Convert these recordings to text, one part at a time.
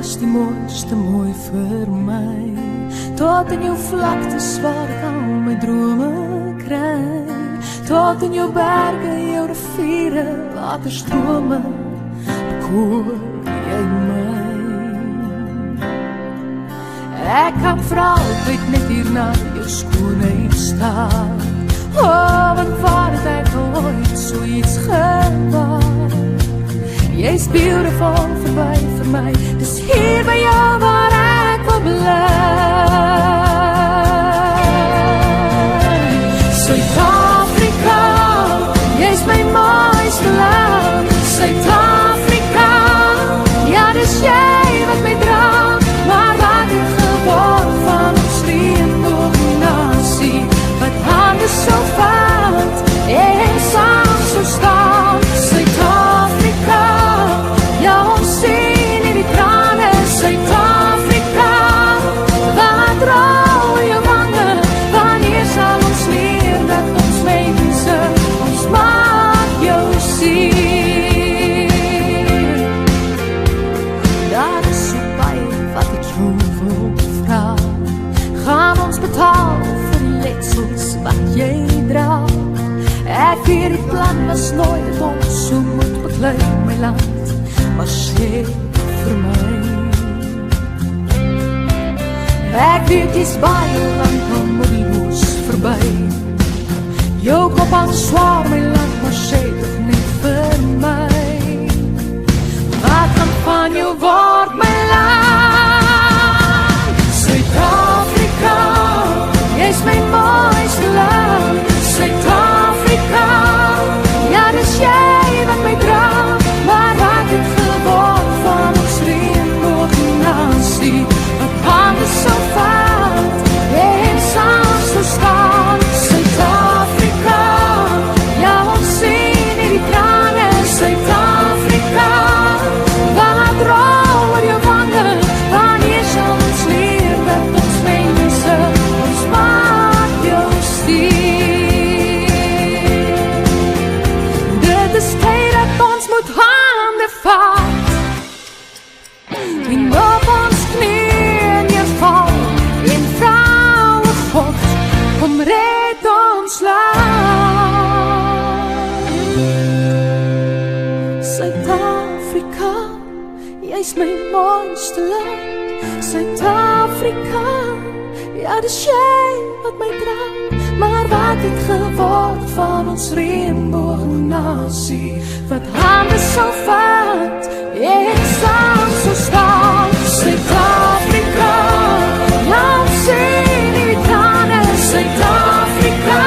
was die mooiste mooi vir my. Tot in jou vlaktes waar ek al my drome kry. Tot in jou berge, jou riviere, waterstrome, bekoor jy my. Ek kan vir altyd net hier na jou skoonheid staan. Want waar het ek al ooit so iets gewaar? Jy's beautiful verby vir my, dis hier by jou waar ek wil bly. Suid-Afrika, jy's my mooiste land. Suid-Afrika, ja dis jy wat my dra. Maar wat het geword van ons reënboognasie, wat hande so vat en saam so staan. Suid-Afrika, ja ons sien in die trane. Suid-Afrika, wat rou jou wange, wanneer sal ons leer dat ons mense, ons maak jou sien. Daar is so baie wat ek jou wil vra. Gaan ons betaal vir die letsels wat jy dra? Ek weet die plan was nooit dat ons so moet beklei my land, maar sê vir my. Ek weet dis baie lang van die hoes verby. Jou kop aan zwaar my land, maar sê toch nie vir my. Wat kan van jou word my land? Suid-Afrika, jy's my mooiste land. Suid-Afrika, ja dis jy wat my dra. Maar wat het geword van ons reënboognasie, wat hande so vat en saam so staan. Suid-Afrika, ja ons sien in die trane. Suid-Afrika, wat rou oor jou wange, wanneer sal ons leer dat ons mense, ons maak jou stier. Dit is tyd dat ons moet hande vat en op ons knieën neerval en vra o God, kom red ons land. Suid-Afrika, jy's my mooiste land. Suid-Afrika, ja dis jy wat my dra. Maar wat het geword van ons reënboognasie, wat hande so vat en saam so staan. Suid-Afrika, ja ons sien in die trane. Suid-Afrika,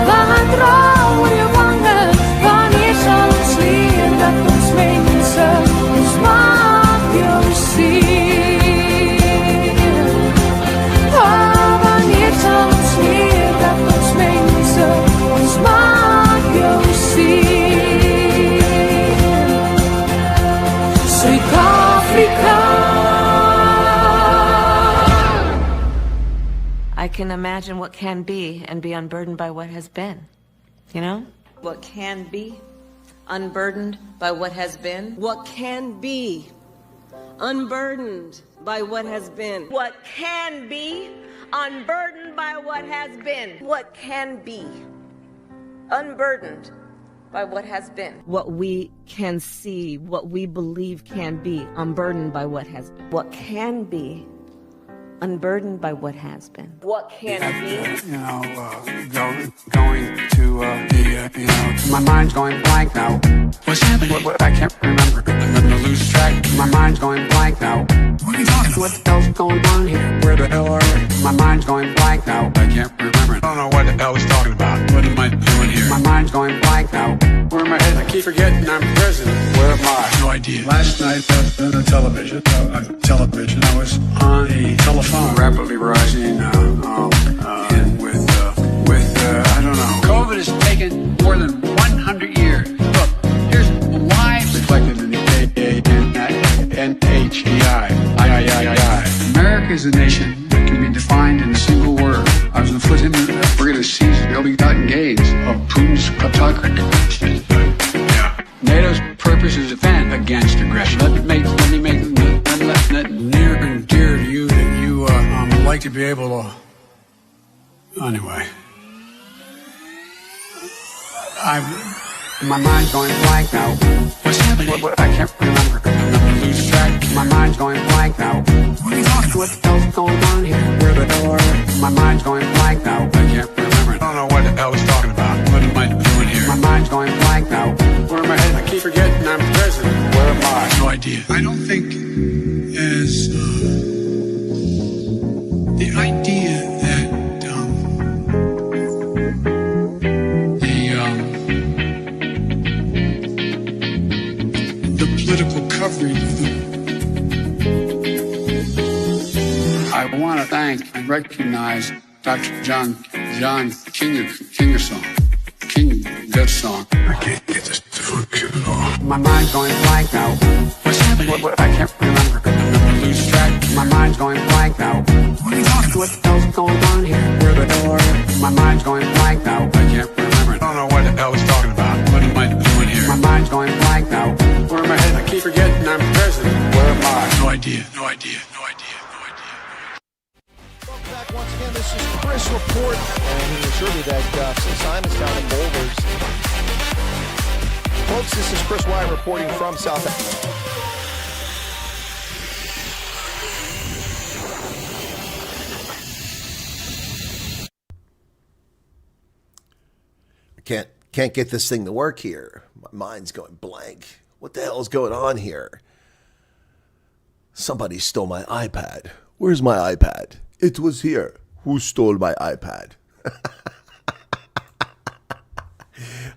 wat rou oor jou wange, wanneer sal ons leer dat ons mense, ons maak jou sien. Wanneer sal ons leer dat ons mense, ons maak jou sien. Suid-Afrika. I can imagine what can be and be unburdened by what has been, you know? What can be, unburdened by what has been. What can be, unburdened by what has been. What can be, unburdened by what has been. What can be, unburdened by what has been. What we can see, what we believe can be, unburdened by what has been. What can be, unburdened by what has been. What can be? You know, going to my mind's going blank now. What's happening? What, I can't remember. I'm gonna lose track. My mind's going blank now. What are you talking about? What the hell's going on here? Where the hell are we? My mind's going blank now. I can't remember. I don't know what the hell he's talking about. What am I doing here? My mind's going blank now. Where am I headed? I keep forgetting I'm president. Where am I? No idea. Last night I was on television. I was on a telephone. Rapidly rising with I don't know. COVID has taken more than 100 years. Look, here's lives reflected in the NHEI. America is a nation that can be defined in a single word. I was going to put him in. We're going to seize the ill-begotten gains of Putin's kleptocracy. NATO's purpose is to defend against aggression. Let me make like to be able to... Anyway. My mind's going blank now. What's happening? I can't remember. I'm losing track. My mind's going blank now. What are you talking about? What the hell's going on here? Where the door? My mind's going blank now. I can't remember. I don't know what the hell he's talking about. What am I doing here? My mind's going blank now. Where am I headed? I keep forgetting I'm president. Where am I? No idea. I don't think as the idea that the political coverage of I want to thank and recognize Dr. John Kingersong. Good song. I can't get this to function at all. My mind's going blank now. What's happening? I can't remember. I'm losing track. My mind's going blank now. What are you talking about? What the hell's going on here? Where the door? My mind's going blank now. I can't remember. I don't know what the hell he's talking about. What am I doing here? My mind's going blank now. Where am I headed? I keep forgetting I'm president. Where am I? No idea. No idea. No idea. No idea. Welcome back once again. This is Chris Report, and he assured me that since Simon's down in Boulders, folks, this is Chris Wyatt reporting from South Africa. Can't get this thing to work here. My mind's going blank. What the hell is going on here? Somebody stole my iPad. Where's my iPad? It was here. Who stole my iPad?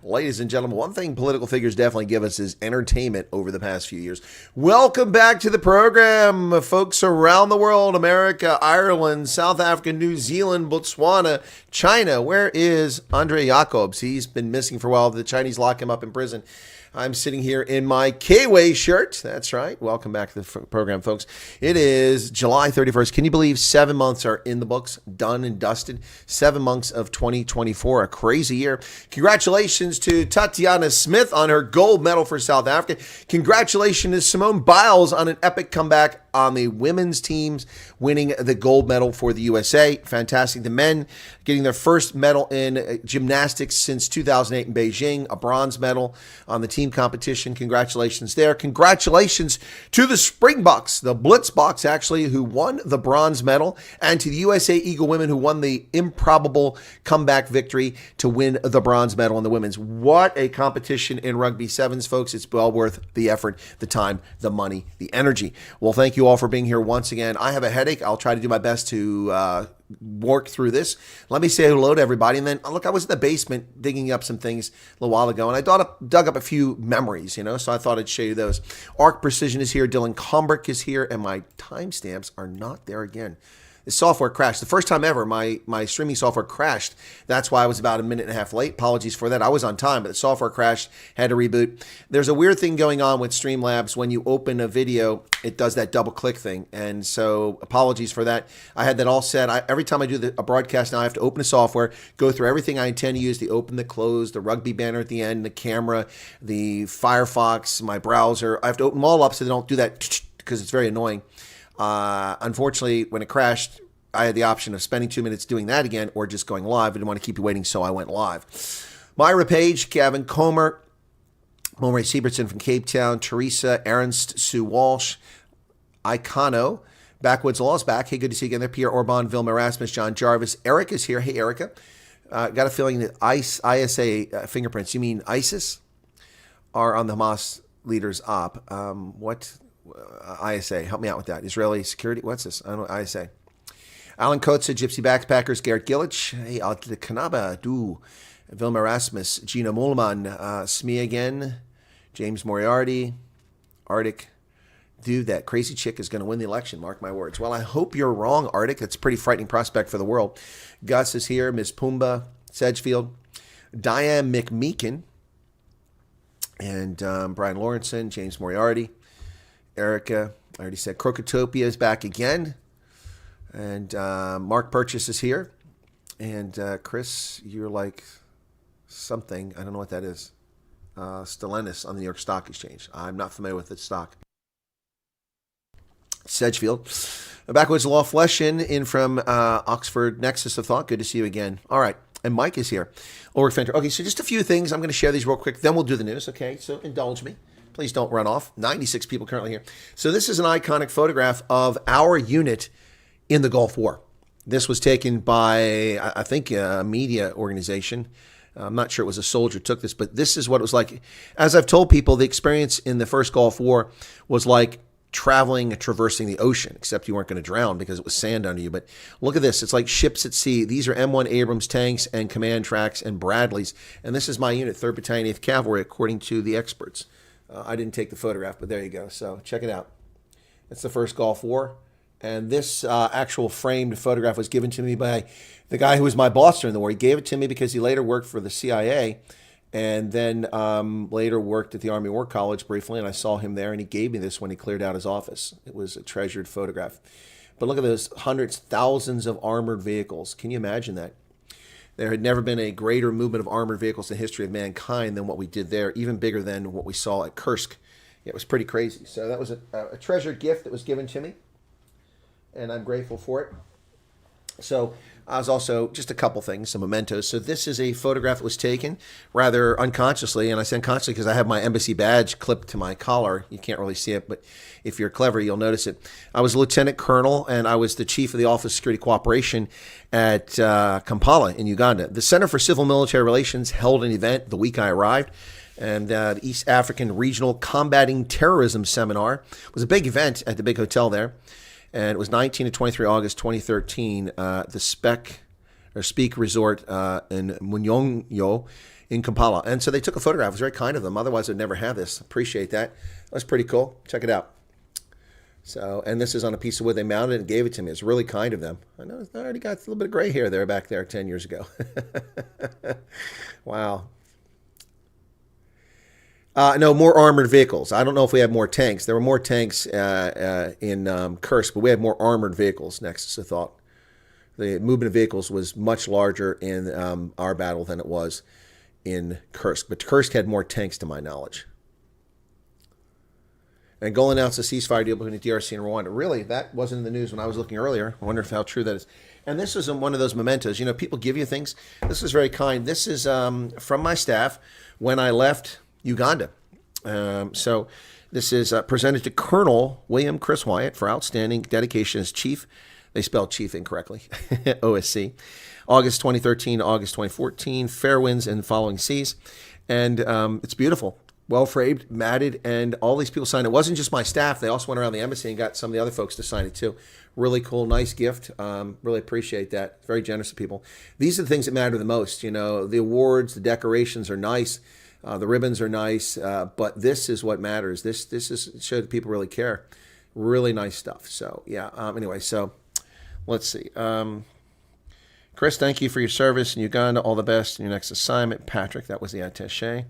Ladies and gentlemen, one thing political figures definitely give us is entertainment over the past few years. Welcome back to the program, folks around the world, America, Ireland, South Africa, New Zealand, Botswana, China. Where is Andre Jacobs? He's been missing for a while. The Chinese lock him up in prison. I'm sitting here in my K-Way shirt. That's right. Welcome back to the program, folks. It is July 31st. Can you believe 7 months are in the books, done and dusted? 7 months of 2024, a crazy year. Congratulations to Tatiana Smith on her gold medal for South Africa. Congratulations to Simone Biles on an epic comeback on the women's teams, winning the gold medal for the USA. Fantastic. The men getting their first medal in gymnastics since 2008 in Beijing, a bronze medal on the team competition. Congratulations there. Congratulations to the Springboks, the Blitzboks actually, who won the bronze medal, and to the USA Eagle women who won the improbable comeback victory to win the bronze medal in the women's. What a competition in Rugby Sevens, folks. It's well worth the effort, the time, the money, the energy. Well, thank you all for being here once again. I have a headache. I'll try to do my best to work through this. Let me say hello to everybody. And then, look, I was in the basement digging up some things a little while ago, and I dug up a few memories, so I thought I'd show you those. Arc Precision is here. Dylan Combrick is here, and my timestamps are not there again. The software crashed. The first time ever, my streaming software crashed. That's why I was about a minute and a half late. Apologies for that. I was on time, but the software crashed, had to reboot. There's a weird thing going on with Streamlabs. When you open a video, it does that double click thing. And so apologies for that. I had that all set. Every time I do a broadcast now, I have to open the software, go through everything I intend to use, the open, the close, the Rugby banner at the end, the camera, the Firefox, my browser. I have to open them all up so they don't do that because it's very annoying. Unfortunately, when it crashed, I had the option of spending 2 minutes doing that again or just going live. I didn't want to keep you waiting, so I went live. Myra Page, Gavin Comer, Mulray Siebertson from Cape Town, Teresa, Ernst, Sue Walsh, Icono, Backwoods Law's back. Hey, good to see you again there. Pierre Orban, Vilma Erasmus, John Jarvis. Erica's here. Hey, Erica. Got a feeling that ISA fingerprints, you mean ISIS, are on the Hamas leader's op. What? ISA, help me out with that. Israeli security, what's this? I don't know, ISA. Alan Kotza, Gypsy Backpackers, Garrett Gillich, hey, Kanaba, Du, Vilma Erasmus, Gina Mullman, Smee again, James Moriarty, Arctic. Dude, that crazy chick is going to win the election, mark my words. Well, I hope you're wrong, Arctic. That's a pretty frightening prospect for the world. Gus is here, Miss Pumbaa, Sedgefield, Diane McMeekin, and Brian Lawrenson, James Moriarty. Erica, I already said. Crocotopia is back again. And Mark Purchase is here. And Chris, you're like something. I don't know what that is. Stellantis on the New York Stock Exchange. I'm not familiar with the stock. Sedgefield. Backwoods Law Fleshin in from Oxford Nexus of Thought. Good to see you again. All right. And Mike is here. Ulrich Fenter. Okay, so just a few things. I'm going to share these real quick. Then we'll do the news. Okay, so indulge me. Please don't run off. 96 people currently here. So this is an iconic photograph of our unit in the Gulf War. This was taken by, I think, a media organization. I'm not sure it was a soldier who took this, but this is what it was like. As I've told people, the experience in the first Gulf War was like traveling and traversing the ocean, except you weren't going to drown because it was sand under you. But look at this. It's like ships at sea. These are M1 Abrams tanks and command tracks and Bradleys. And this is my unit, 3rd Battalion, 8th Cavalry, according to the experts. I didn't take the photograph, but there you go. So check it out. It's the first Gulf War. And this actual framed photograph was given to me by the guy who was my boss during the war. He gave it to me because he later worked for the CIA and then later worked at the Army War College briefly, and I saw him there, and he gave me this when he cleared out his office. It was a treasured photograph. But look at those hundreds, thousands of armored vehicles. Can you imagine that? There had never been a greater movement of armored vehicles in the history of mankind than what we did there, even bigger than what we saw at Kursk. Yeah, it was pretty crazy. So that was a treasured gift that was given to me, and I'm grateful for it. So I was also, just a couple things, some mementos. So this is a photograph that was taken rather unconsciously, and I say unconsciously because I have my embassy badge clipped to my collar. You can't really see it, but if you're clever, you'll notice it. I was a lieutenant colonel, and I was the chief of the Office of Security Cooperation at Kampala in Uganda. The Center for Civil Military Relations held an event the week I arrived, and the East African Regional Combating Terrorism Seminar was a big event at the big hotel there. And it was 19 to 23 August 2013, the Speak Resort in Munyonyo in Kampala. And so they took a photograph. It was very kind of them. Otherwise, I'd never have this. Appreciate that. That's pretty cool. Check it out. So, and this is on a piece of wood. They mounted it and gave it to me. It's really kind of them. I know I already got a little bit of gray hair there back there 10 years ago. Wow. No, more armored vehicles. I don't know if we have more tanks. There were more tanks in Kursk, but we had more armored vehicles, Nexus of Thought. The movement of vehicles was much larger in our battle than it was in Kursk. But Kursk had more tanks, to my knowledge. And Angola announced a ceasefire deal between the DRC and Rwanda. Really, that wasn't in the news when I was looking earlier. I wonder how true that is. And this is one of those mementos. You know, people give you things. This is very kind. This is from my staff when I left Uganda. So this is presented to Colonel William Chris Wyatt for outstanding dedication as chief. They spelled chief incorrectly. OSC. August 2013, August 2014. Fair winds and following seas. And it's beautiful. Well framed, matted, and all these people signed. It wasn't just my staff. They also went around the embassy and got some of the other folks to sign it too. Really cool, nice gift. Really appreciate that. Very generous of people. These are the things that matter the most. You know, the awards, the decorations are nice. The ribbons are nice, but this is what matters. This is show that people really care. Really nice stuff. So yeah. Anyway, so let's see. Chris, thank you for your service in Uganda. All the best in your next assignment. Patrick, that was the attaché.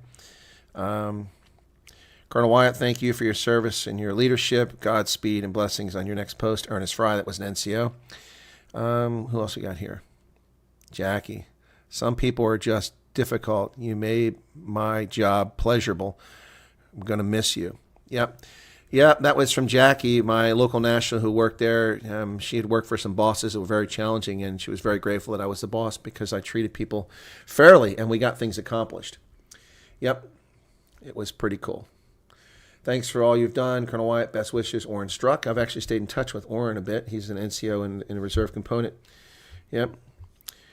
Colonel Wyatt, thank you for your service and your leadership. Godspeed and blessings on your next post. Ernest Fry, that was an NCO. Who else we got here? Jackie. Some people are just difficult. You made my job pleasurable. I'm going to miss you. Yep. Yeah, that was from Jackie, my local national who worked there. She had worked for some bosses that were very challenging, and she was very grateful that I was the boss because I treated people fairly and we got things accomplished. Yep. It was pretty cool. Thanks for all you've done, Colonel Wyatt. Best wishes, Orrin Struck. I've actually stayed in touch with Orrin a bit. He's an NCO in a reserve component. Yep.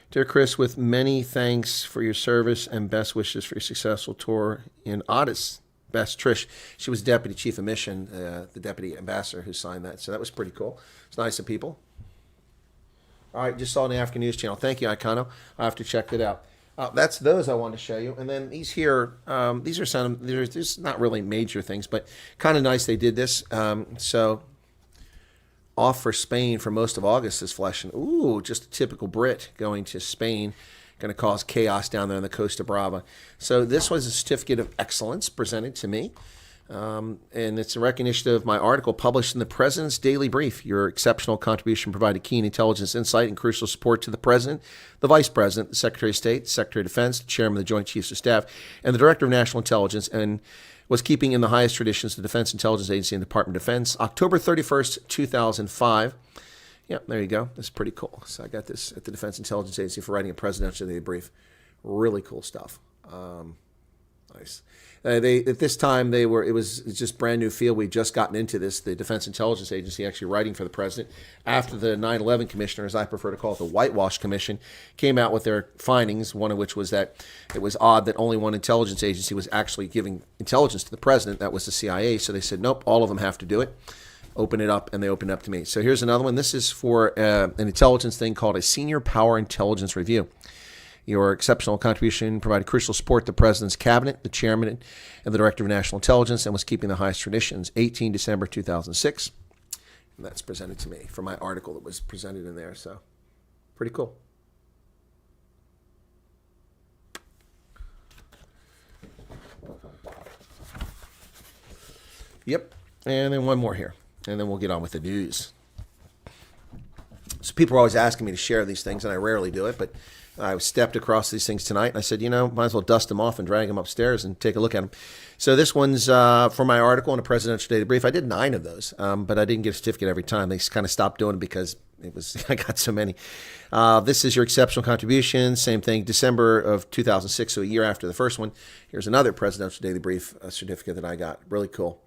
Dear Chris, with many thanks for your service and best wishes for your successful tour in Addis. Best Trish. She was Deputy Chief of Mission, the Deputy Ambassador who signed that. So that was pretty cool. It's nice of people. All right, just saw on the African News Channel. Thank you, Icono. I'll have to check it out. That's those I wanted to show you. And then these here, these are some, there's not really major things, but kind of nice they did this. So off for Spain for most of August is Fleshin. Ooh, just a typical Brit going to Spain. Going to cause chaos down there on the Costa Brava. So this was a certificate of excellence presented to me. And it's a recognition of my article published in the President's Daily Brief. Your exceptional contribution provided keen intelligence, insight, and crucial support to the President, the Vice President, the Secretary of State, Secretary of Defense, the Chairman of the Joint Chiefs of Staff, and the Director of National Intelligence, and was keeping in the highest traditions of the Defense Intelligence Agency and Department of Defense. October 31st, 2005. Yeah, there you go. That's pretty cool. So I got this at the Defense Intelligence Agency for writing a presidential daily brief. Really cool stuff. Nice. They at this time it was just brand new field. We'd just gotten into this. The Defense Intelligence Agency actually writing for the president after the 9/11 commissioner, as I prefer to call it, the Whitewash Commission, came out with their findings. One of which was that it was odd that only one intelligence agency was actually giving intelligence to the president. That was the CIA. So they said, nope, all of them have to do it. Open it up, and they opened it up to me. So here's another one. This is for an intelligence thing called a Senior Power Intelligence Review. Your exceptional contribution provided crucial support to the President's Cabinet, the Chairman, and the Director of National Intelligence, and was keeping the highest traditions. 18 December 2006. And that's presented to me for my article that was presented in there. So pretty cool. Yep. And then one more here. And then we'll get on with the news. So people are always asking me to share these things, and I rarely do it, but I stepped across these things tonight, and I said, might as well dust them off and drag them upstairs and take a look at them. So this one's for my article in a presidential daily brief. I did 9 of those, but I didn't get a certificate every time. They kind of stopped doing it because I got so many. This is your exceptional contribution. Same thing, December of 2006, so a year after the first one. Here's another presidential daily brief certificate that I got. Really cool.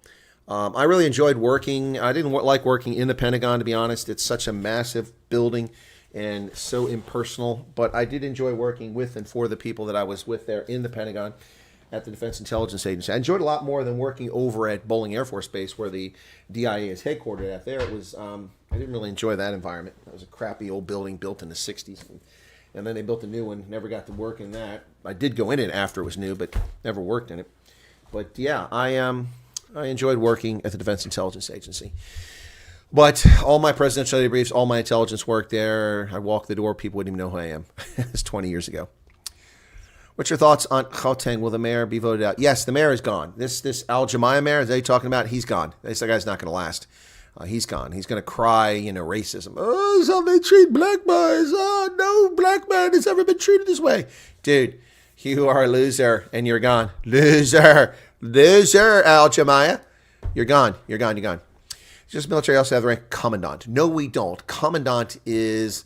I really enjoyed working. I didn't like working in the Pentagon, to be honest. It's such a massive building and so impersonal. But I did enjoy working with and for the people that I was with there in the Pentagon at the Defense Intelligence Agency. I enjoyed a lot more than working over at Bolling Air Force Base, where the DIA is headquartered at. There, it was. I didn't really enjoy that environment. It was a crappy old building built in the 60s. And then they built a new one. Never got to work in that. I did go in it after it was new, but never worked in it. But yeah, I enjoyed working at the Defense Intelligence Agency. But all my presidential daily briefs, all my intelligence work there, I walk the door, people wouldn't even know who I am. It's 20 years ago. What's your thoughts on Gauteng? Will the mayor be voted out? Yes, the mayor is gone. This Al Jemaya mayor, is they talking about? He's gone. This guy's not going to last. He's gone. He's going to cry, racism. Oh, so they treat black boys. Oh, no black man has ever been treated this way. Dude, you are a loser, and you're gone. Loser, Al Jemaya. You're gone. You're gone. You're gone. Just military also have the rank commandant. No, we don't. Commandant is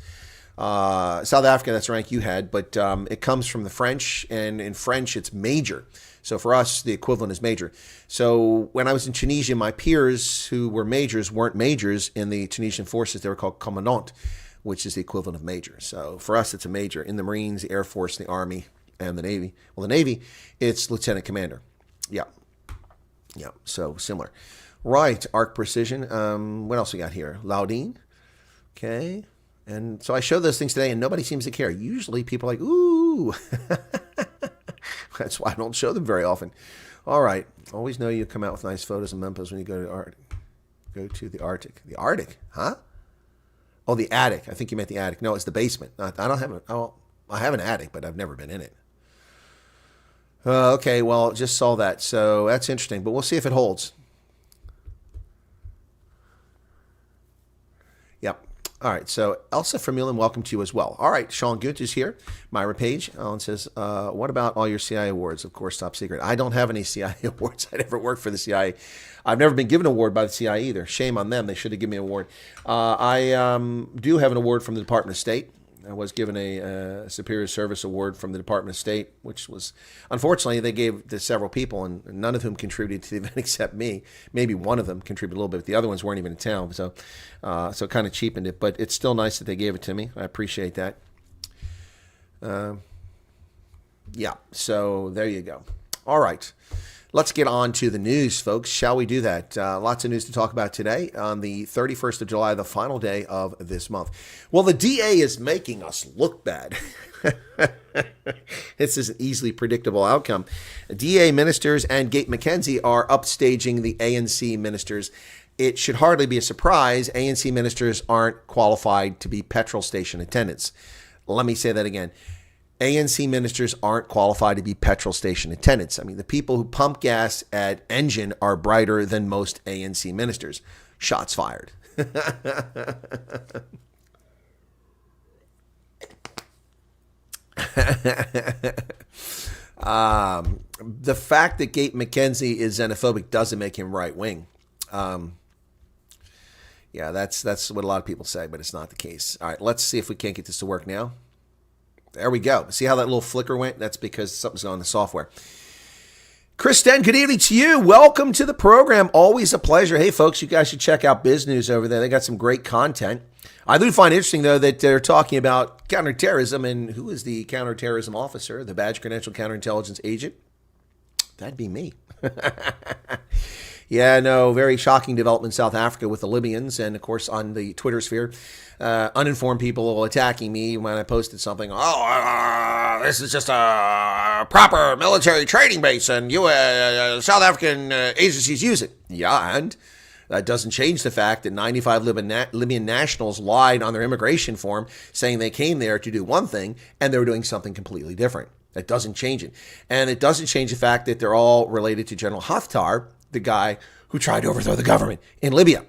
South Africa. That's the rank you had, but it comes from the French, and in French it's major. So for us, the equivalent is major. So when I was in Tunisia, my peers who were majors weren't majors in the Tunisian forces. They were called commandant, which is the equivalent of major. So for us, it's a major. In the Marines, the Air Force, the Army, and the Navy. Well, the Navy, it's lieutenant commander. Yeah. So similar. Right, Arc Precision. What else we got here? Laudine. Okay. And so I showed those things today, and nobody seems to care. Usually people are like, ooh. That's why I don't show them very often. All right. Always know you come out with nice photos and mementos when you go to the Arctic. The Arctic? Huh? Oh, the attic. I think you meant the attic. No, it's the basement. I have an attic, but I've never been in it. Okay, well, just saw that. So that's interesting, but we'll see if it holds. Yep. All right, so Elsa Vermeulen, welcome to you as well. All right, Sean Gunt is here. Myra Page. Alan says, what about all your CIA awards? Of course, top secret. I don't have any CIA awards. I never worked for the CIA. I've never been given an award by the CIA either. Shame on them. They should have given me an award. I do have an award from the Department of State. I was given a Superior Service Award from the Department of State, which was, unfortunately, they gave to several people, and none of whom contributed to the event except me. Maybe one of them contributed a little bit, but the other ones weren't even in town, so it kind of cheapened it. But it's still nice that they gave it to me. I appreciate that. Yeah, so there you go. All right. Let's get on to the news, folks. Shall we do that? Lots of news to talk about today on the 31st of July, the final day of this month. Well, the DA is making us look bad. This is an easily predictable outcome. DA ministers and Gate McKenzie are upstaging the ANC ministers. It should hardly be a surprise. ANC ministers aren't qualified to be petrol station attendants. Let me say that again. ANC ministers aren't qualified to be petrol station attendants. I mean, the people who pump gas at Engine are brighter than most ANC ministers. Shots fired. The fact that Gate McKenzie is xenophobic doesn't make him right-wing. Yeah, that's what a lot of people say, but it's not the case. All right, let's see if we can't get this to work now. There we go. See how that little flicker went? That's because something's going on in the software. Chris Den, good evening to you. Welcome to the program. Always a pleasure. Hey, folks, you guys should check out Biz News over there. They got some great content. I do find it interesting, though, that they're talking about counterterrorism, and who is the counterterrorism officer, the badge credential counterintelligence agent? That'd be me. Yeah, no, very shocking development in South Africa with the Libyans, and of course on the Twitter sphere, uninformed people attacking me when I posted something. Oh, this is just a proper military training base, and you South African agencies use it. Yeah, and that doesn't change the fact that 95 Libyan nationals lied on their immigration form, saying they came there to do one thing, and they were doing something completely different. That doesn't change it, and it doesn't change the fact that they're all related to General Haftar, the guy who tried to overthrow the government in Libya.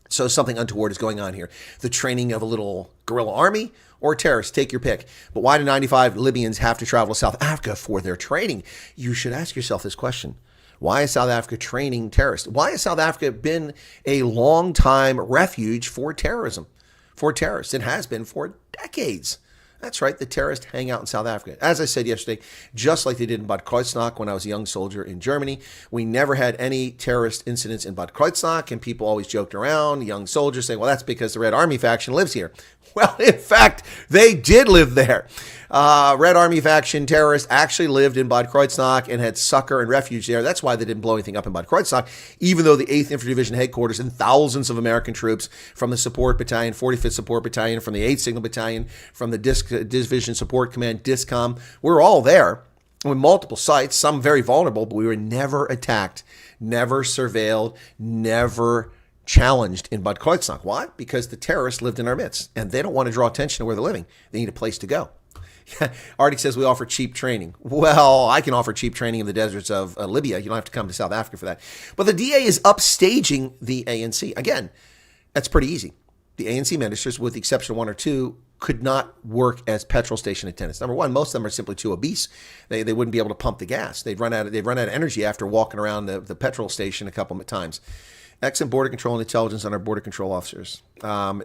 So something untoward is going on here. The training of a little guerrilla army or terrorists, take your pick. But why do 95 Libyans have to travel to South Africa for their training? You should ask yourself this question. Why is South Africa training terrorists? Why has South Africa been a long-time refuge for terrorism, for terrorists? It has been for decades. That's right, the terrorists hang out in South Africa. As I said yesterday, just like they did in Bad Kreuznach when I was a young soldier in Germany, we never had any terrorist incidents in Bad Kreuznach, and people always joked around, young soldiers saying, well, that's because the Red Army faction lives here. Well, in fact, they did live there. Red Army faction terrorists actually lived in Bad Kreuznach and had succor and refuge there. That's why they didn't blow anything up in Bad Kreuznach, even though the 8th Infantry Division headquarters and thousands of American troops from the Support Battalion, 45th Support Battalion, from the 8th Signal Battalion, from the Division Support Command, DISCOM, we're all there with multiple sites, some very vulnerable, but we were never attacked, never surveilled, never challenged in Bad Kreuznach. Why? Because the terrorists lived in our midst, and they don't want to draw attention to where they're living. They need a place to go. Artie says we offer cheap training. Well, I can offer cheap training in the deserts of Libya. You don't have to come to South Africa for that. But the DA is upstaging the ANC. Again, that's pretty easy. The ANC ministers, with the exception of one or two, could not work as petrol station attendants. Number one, most of them are simply too obese. They wouldn't be able to pump the gas. They'd run out of energy after walking around the petrol station a couple of times. Excellent border control and intelligence on our border control officers.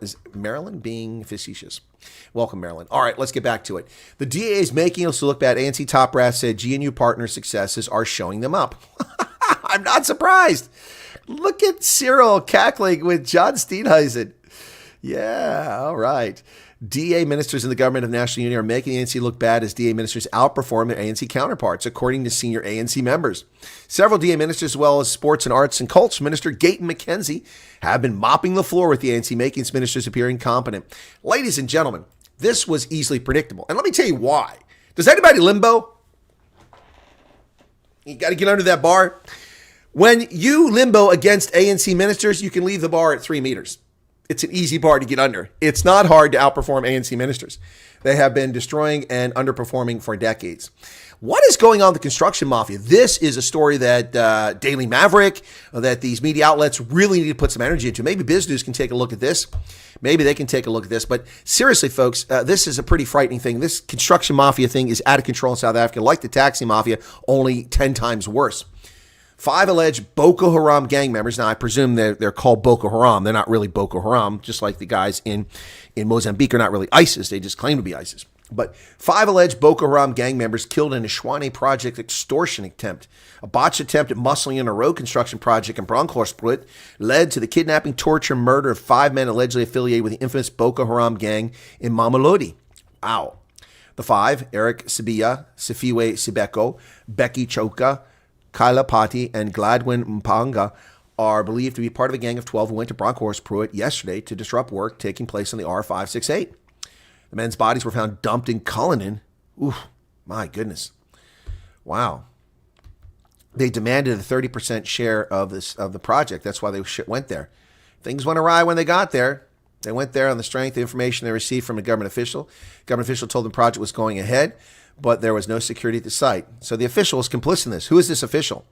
Is Maryland being facetious? Welcome, Maryland. All right, let's get back to it. The DA is making us look bad. ANC top brass said GNU partner successes are showing them up. I'm not surprised. Look at Cyril cackling with John Steenhuisen. Yeah, all right. DA ministers in the government of National Union are making the ANC look bad as DA ministers outperform their ANC counterparts, according to senior ANC members. Several DA ministers, as well as sports and arts and cults minister Gayton McKenzie, have been mopping the floor with the ANC, making its ministers appear incompetent. Ladies and gentlemen, this was easily predictable. And let me tell you why. Does anybody limbo? You got to get under that bar. When you limbo against ANC ministers, you can leave the bar at 3 meters. It's an easy bar to get under. It's not hard to outperform ANC ministers. They have been destroying and underperforming for decades. What is going on with the construction mafia? This is a story that Daily Maverick, that these media outlets really need to put some energy into. Maybe Biz News can take a look at this. Maybe they can take a look at this. But seriously, folks, this is a pretty frightening thing. This construction mafia thing is out of control in South Africa, like the taxi mafia, only 10 times worse. 5 alleged Boko Haram gang members. Now, I presume they're called Boko Haram. They're not really Boko Haram, just like the guys in Mozambique are not really ISIS. They just claim to be ISIS. But 5 alleged Boko Haram gang members killed in a Shwane project extortion attempt. A botched attempt at muscling in a road construction project in Bronkhorstbrut led to the kidnapping, torture, and murder of 5 men allegedly affiliated with the infamous Boko Haram gang in Mamelodi. Wow. The 5, Eric Sibiya, Sifiwe Sibeko, Becky Choka, Kyla Pati, and Gladwin Mpanga are believed to be part of a gang of 12 who went to Bronkhorstbrut yesterday to disrupt work taking place on the R568. The men's bodies were found dumped in Cullinan. Ooh, my goodness. Wow. They demanded a 30% share of the project. That's why they went there. Things went awry when they got there. They went there on the strength of information they received from a government official. Government official told them the project was going ahead, but there was no security at the site. So the official is complicit in this. Who is this official?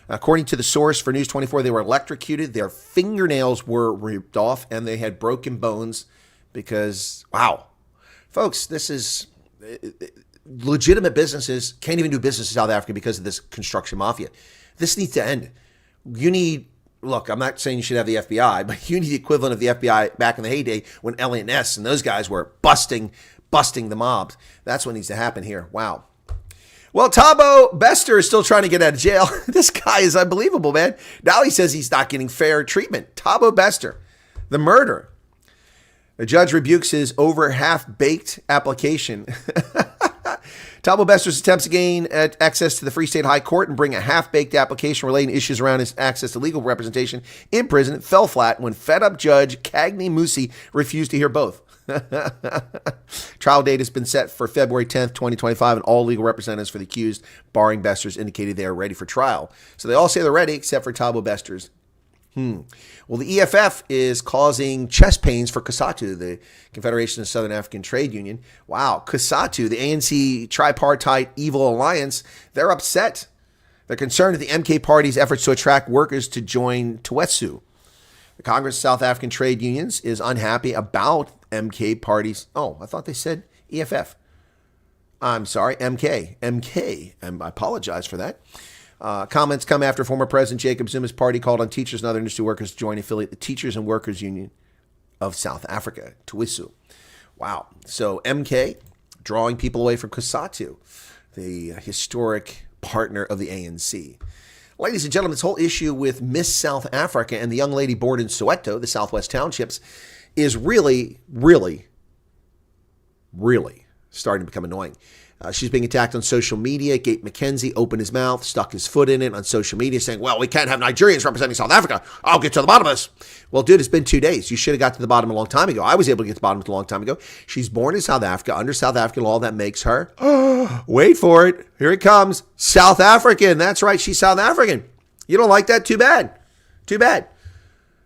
According to the source for News 24, they were electrocuted, their fingernails were ripped off, and they had broken bones because, wow. Folks, this is legitimate businesses can't even do business in South Africa because of this construction mafia. This needs to end. You need look, I'm not saying you should have the FBI, but you need the equivalent of the FBI back in the heyday when Elliot Ness and those guys were busting the mobs. That's what needs to happen here. Wow. Well, Thabo Bester is still trying to get out of jail. This guy is unbelievable, man. Now he says he's not getting fair treatment. Thabo Bester, the murderer. The judge rebukes his over half-baked application. Thabo Bester's attempts to gain access to the Free State High Court and bring a half-baked application relating to issues around his access to legal representation in prison fell flat when fed-up Judge Cagney Musi refused to hear both. Trial date has been set for February 10th, 2025, and all legal representatives for the accused, barring Bester's, indicated they are ready for trial. So they all say they're ready, except for Thabo Bester's. Well, the EFF is causing chest pains for COSATU, the Confederation of Southern African Trade Union. Wow, COSATU, the ANC tripartite evil alliance, they're upset. They're concerned at the MK Party's efforts to attract workers to join TWESU. The Congress of South African Trade Unions is unhappy about MK Party's, I thought they said EFF. I'm sorry, MK. I apologize for that. Comments come after former President Jacob Zuma's party called on teachers and other industry workers to join and affiliate the Teachers and Workers Union of South Africa, TWESU. Wow. So MK drawing people away from COSATU, the historic partner of the ANC. Ladies and gentlemen, this whole issue with Miss South Africa and the young lady born in Soweto, the Southwest Townships, is really starting to become annoying. She's being attacked on social media. Gate McKenzie opened his mouth, stuck his foot in it on social media saying, well, we can't have Nigerians representing South Africa. I'll get to the bottom of this. Well, dude, it's been 2 days. You should have got to the bottom a long time ago. I was able to get to the bottom a long time ago. She's born in South Africa under South African law. That makes her, wait for it. Here it comes. South African. That's right. She's South African. You don't like that? Too bad. Too bad.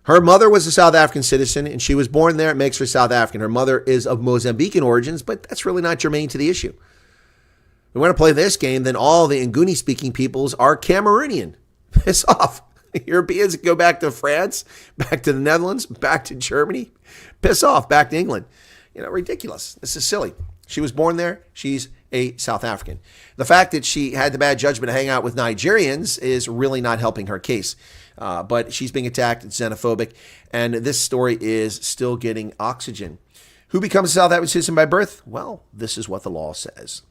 Her mother was a South African citizen, and she was born there. It makes her South African. Her mother is of Mozambican origins, but that's really not germane to the issue. We want to play this game, then all the Nguni-speaking peoples are Cameroonian. Piss off. Europeans go back to France, back to the Netherlands, back to Germany. Piss off, back to England. Ridiculous. This is silly. She was born there. She's a South African. The fact that she had the bad judgment to hang out with Nigerians is really not helping her case. But she's being attacked. It's xenophobic. And this story is still getting oxygen. Who becomes a South African citizen by birth? Well, this is what the law says.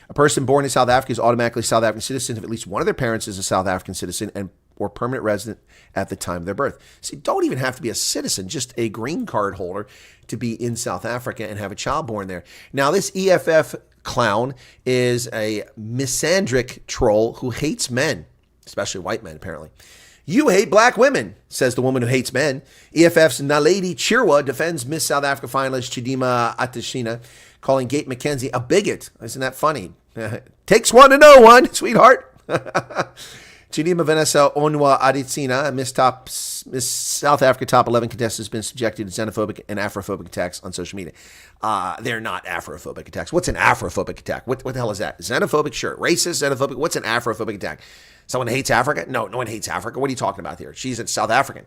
A person born in South Africa is automatically a South African citizen if at least one of their parents is a South African citizen or permanent resident at the time of their birth. So you don't even have to be a citizen, just a green card holder to be in South Africa and have a child born there. Now, this EFF clown is a misandric troll who hates men, especially white men, apparently. You hate black women, says the woman who hates men. EFF's Naledi Chirwa defends Miss South Africa finalist Chidima Atashina, calling Gate McKenzie a bigot. Isn't that funny? Takes one to know one, sweetheart. Chidima Vanessa Onwa Aditsina, Miss South Africa top 11 contestant, has been subjected to xenophobic and Afrophobic attacks on social media. They're not Afrophobic attacks. What's an Afrophobic attack? What the hell is that? Xenophobic? Sure. Racist, xenophobic? What's an Afrophobic attack? Someone hates Africa? No one hates Africa. What are you talking about here? She's a South African.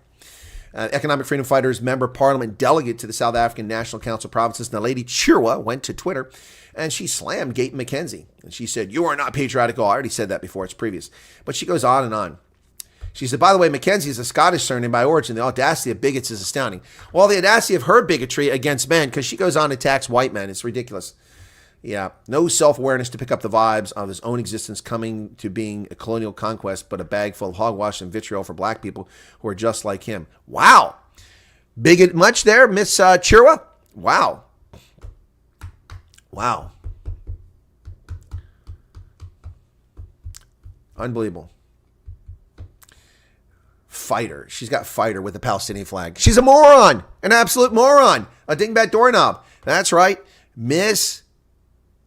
Economic Freedom Fighters member parliament delegate to the South African National Council of Provinces, Naledi Chirwa, went to Twitter and she slammed Gate McKenzie. And she said, you are not patriotic. I already said that before. It's previous. But she goes on and on. She said, by the way, McKenzie is a Scottish surname by origin. The audacity of bigots is astounding. Well, the audacity of her bigotry against men, because she goes on and attacks white men. It's ridiculous. Yeah, no self-awareness to pick up the vibes of his own existence coming to being a colonial conquest, but a bag full of hogwash and vitriol for black people who are just like him. Wow. Bigot much there, Miss Chirwa? Wow. Wow. Unbelievable. Fighter. She's got fighter with the Palestinian flag. She's a moron. An absolute moron. A dingbat doorknob. That's right. Miss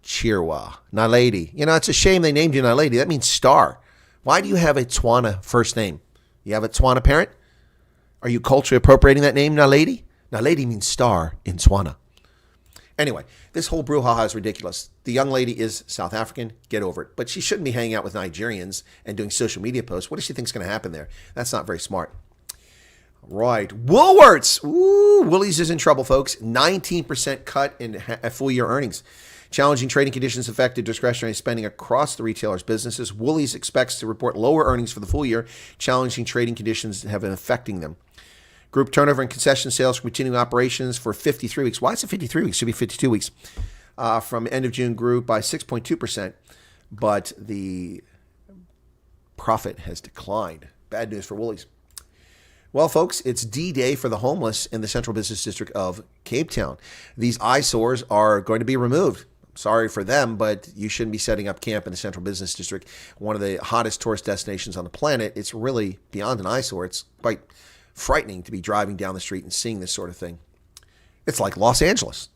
Chirwa, Naledi. It's a shame they named you Naledi. That means star. Why do you have a Tswana first name? You have a Tswana parent? Are you culturally appropriating that name, Naledi? Naledi means star in Tswana. Anyway, this whole brouhaha is ridiculous. The young lady is South African. Get over it. But she shouldn't be hanging out with Nigerians and doing social media posts. What does she think is going to happen there? That's not very smart. Right. Woolworths. Ooh, Woolies is in trouble, folks. 19% cut in full year earnings. Challenging trading conditions affected discretionary spending across the retailers' businesses. Woolies expects to report lower earnings for the full year. Challenging trading conditions have been affecting them. Group turnover and concession sales from continuing operations for 53 weeks. Why is it 53 weeks? It should be 52 weeks. From end of June grew by 6.2%, but the profit has declined. Bad news for Woolies. Well, folks, it's D-Day for the homeless in the Central Business District of Cape Town. These eyesores are going to be removed. Sorry for them, but you shouldn't be setting up camp in the Central Business District, one of the hottest tourist destinations on the planet. It's really beyond an eyesore. It's quite frightening to be driving down the street and seeing this sort of thing. It's like Los Angeles.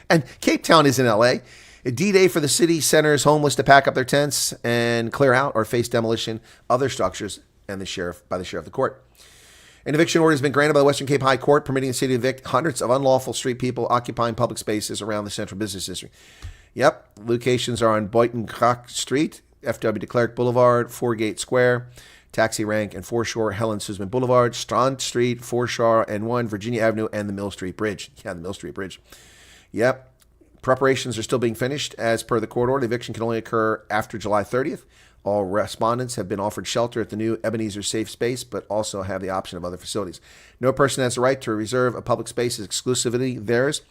And Cape Town is in LA. A D-Day for the city center's homeless to pack up their tents and clear out or face demolition of their structures and by the sheriff of the court. An eviction order has been granted by the Western Cape High Court, permitting the city to evict hundreds of unlawful street people occupying public spaces around the Central Business District. Yep, locations are on Buitengracht Street, FW de Klerk Boulevard, Foregate Square, Taxi Rank and Foreshore, Helen Suzman Boulevard, Strand Street, Foreshore N1, Virginia Avenue, and the Mill Street Bridge. Yeah, the Mill Street Bridge. Yep. Preparations are still being finished. As per the court order, the eviction can only occur after July 30th. All respondents have been offered shelter at the new Ebenezer Safe Space, but also have the option of other facilities. No person has the right to reserve a public space as exclusively theirs.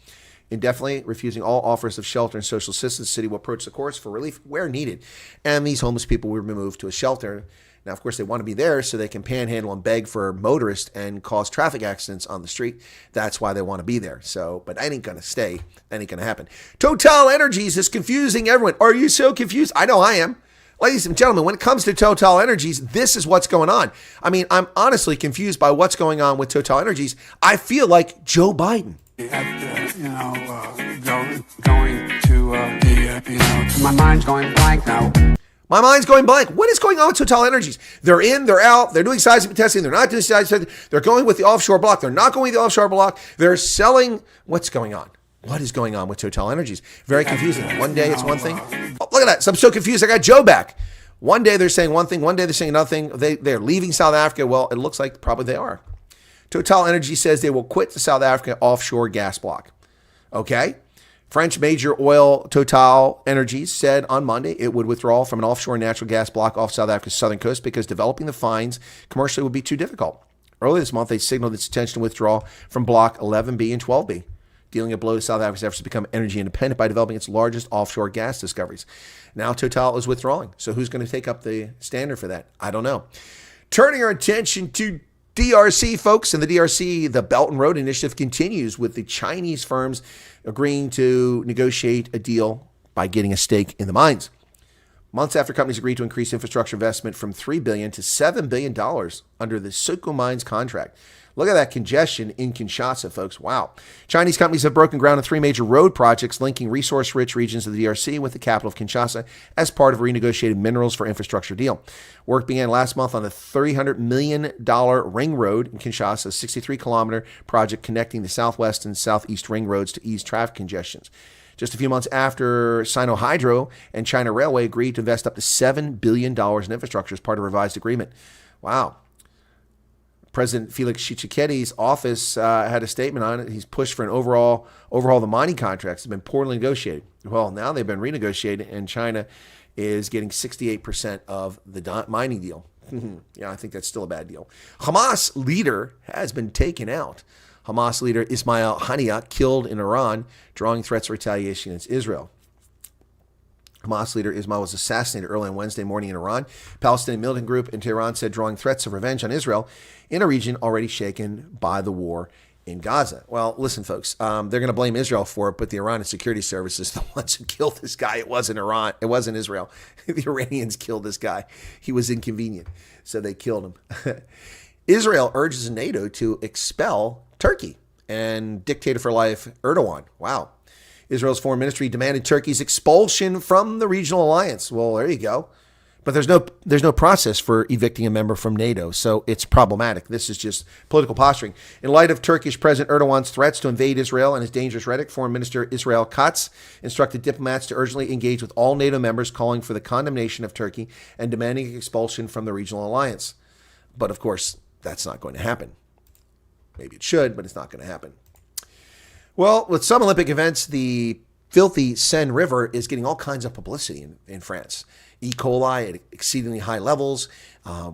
Indefinitely refusing all offers of shelter and social assistance, the city will approach the courts for relief where needed. And these homeless people will be moved to a shelter. Now, of course, they want to be there so they can panhandle and beg for motorists and cause traffic accidents on the street. That's why they want to be there. So, but that ain't going to stay. That ain't going to happen. Total Energies is confusing everyone. Are you so confused? I know I am. Ladies and gentlemen, when it comes to Total Energies, this is what's going on. I mean, I'm honestly confused by what's going on with Total Energies. I feel like Joe Biden. My mind's going blank now. My mind's going blank. What is going on with Total Energies? They're in, they're out, they're doing seismic testing, they're not doing seismic testing, they're going with the offshore block, they're not going with the offshore block, they're selling. What's going on? What is going on with Total Energies? Very confusing. One day it's one thing. Oh, look at that. So I'm so confused. I got Joe back. One day they're saying one thing, one day they're saying another thing. They're leaving South Africa. Well, it looks like probably they are. Total Energy says they will quit the South Africa offshore gas block. Okay. French major oil Total Energies said on Monday it would withdraw from an offshore natural gas block off South Africa's southern coast because developing the finds commercially would be too difficult. Earlier this month, they signaled its intention to withdraw from Block 11B and 12B, dealing a blow to South Africa's efforts to become energy independent by developing its largest offshore gas discoveries. Now Total is withdrawing. So who's going to take up the standard for that? I don't know. Turning our attention to DRC, folks. In the DRC, the Belt and Road Initiative continues with the Chinese firms agreeing to negotiate a deal by getting a stake in the mines. Months after companies agreed to increase infrastructure investment from $3 billion to $7 billion under the Soko Mines contract. Look at that congestion in Kinshasa, folks. Wow. Chinese companies have broken ground on 3 major road projects linking resource-rich regions of the DRC with the capital of Kinshasa as part of a renegotiated minerals for infrastructure deal. Work began last month on a $300 million ring road in Kinshasa, a 63-kilometer project connecting the southwest and southeast ring roads to ease traffic congestions. Just a few months after Sino Hydro and China Railway agreed to invest up to $7 billion in infrastructure as part of a revised agreement. Wow. President Felix Tshisekedi's office had a statement on it. He's pushed for an overhaul of the mining contracts. Have been poorly negotiated. Well, now they've been renegotiated, and China is getting 68% of the mining deal. Yeah, I think that's still a bad deal. Hamas leader has been taken out. Hamas leader Ismail Haniyeh killed in Iran, drawing threats of retaliation against Israel. Hamas leader Ismail was assassinated early on Wednesday morning in Iran. Palestinian militant group in Tehran said drawing threats of revenge on Israel in a region already shaken by the war in Gaza. Well, listen, folks, they're going to blame Israel for it, but the Iranian security services, the ones who killed this guy, it wasn't Iran. It wasn't Israel. The Iranians killed this guy. He was inconvenient, so they killed him. Israel urges NATO to expel Turkey and dictator for life Erdogan. Wow. Israel's foreign ministry demanded Turkey's expulsion from the regional alliance. Well, there you go. But there's no process for evicting a member from NATO, so it's problematic. This is just political posturing. In light of Turkish President Erdogan's threats to invade Israel and his dangerous rhetoric, Foreign Minister Israel Katz instructed diplomats to urgently engage with all NATO members, calling for the condemnation of Turkey and demanding expulsion from the regional alliance. But of course, that's not going to happen. Maybe it should, but it's not going to happen. Well, with some Olympic events, the filthy Seine River is getting all kinds of publicity in France. E. coli at exceedingly high levels.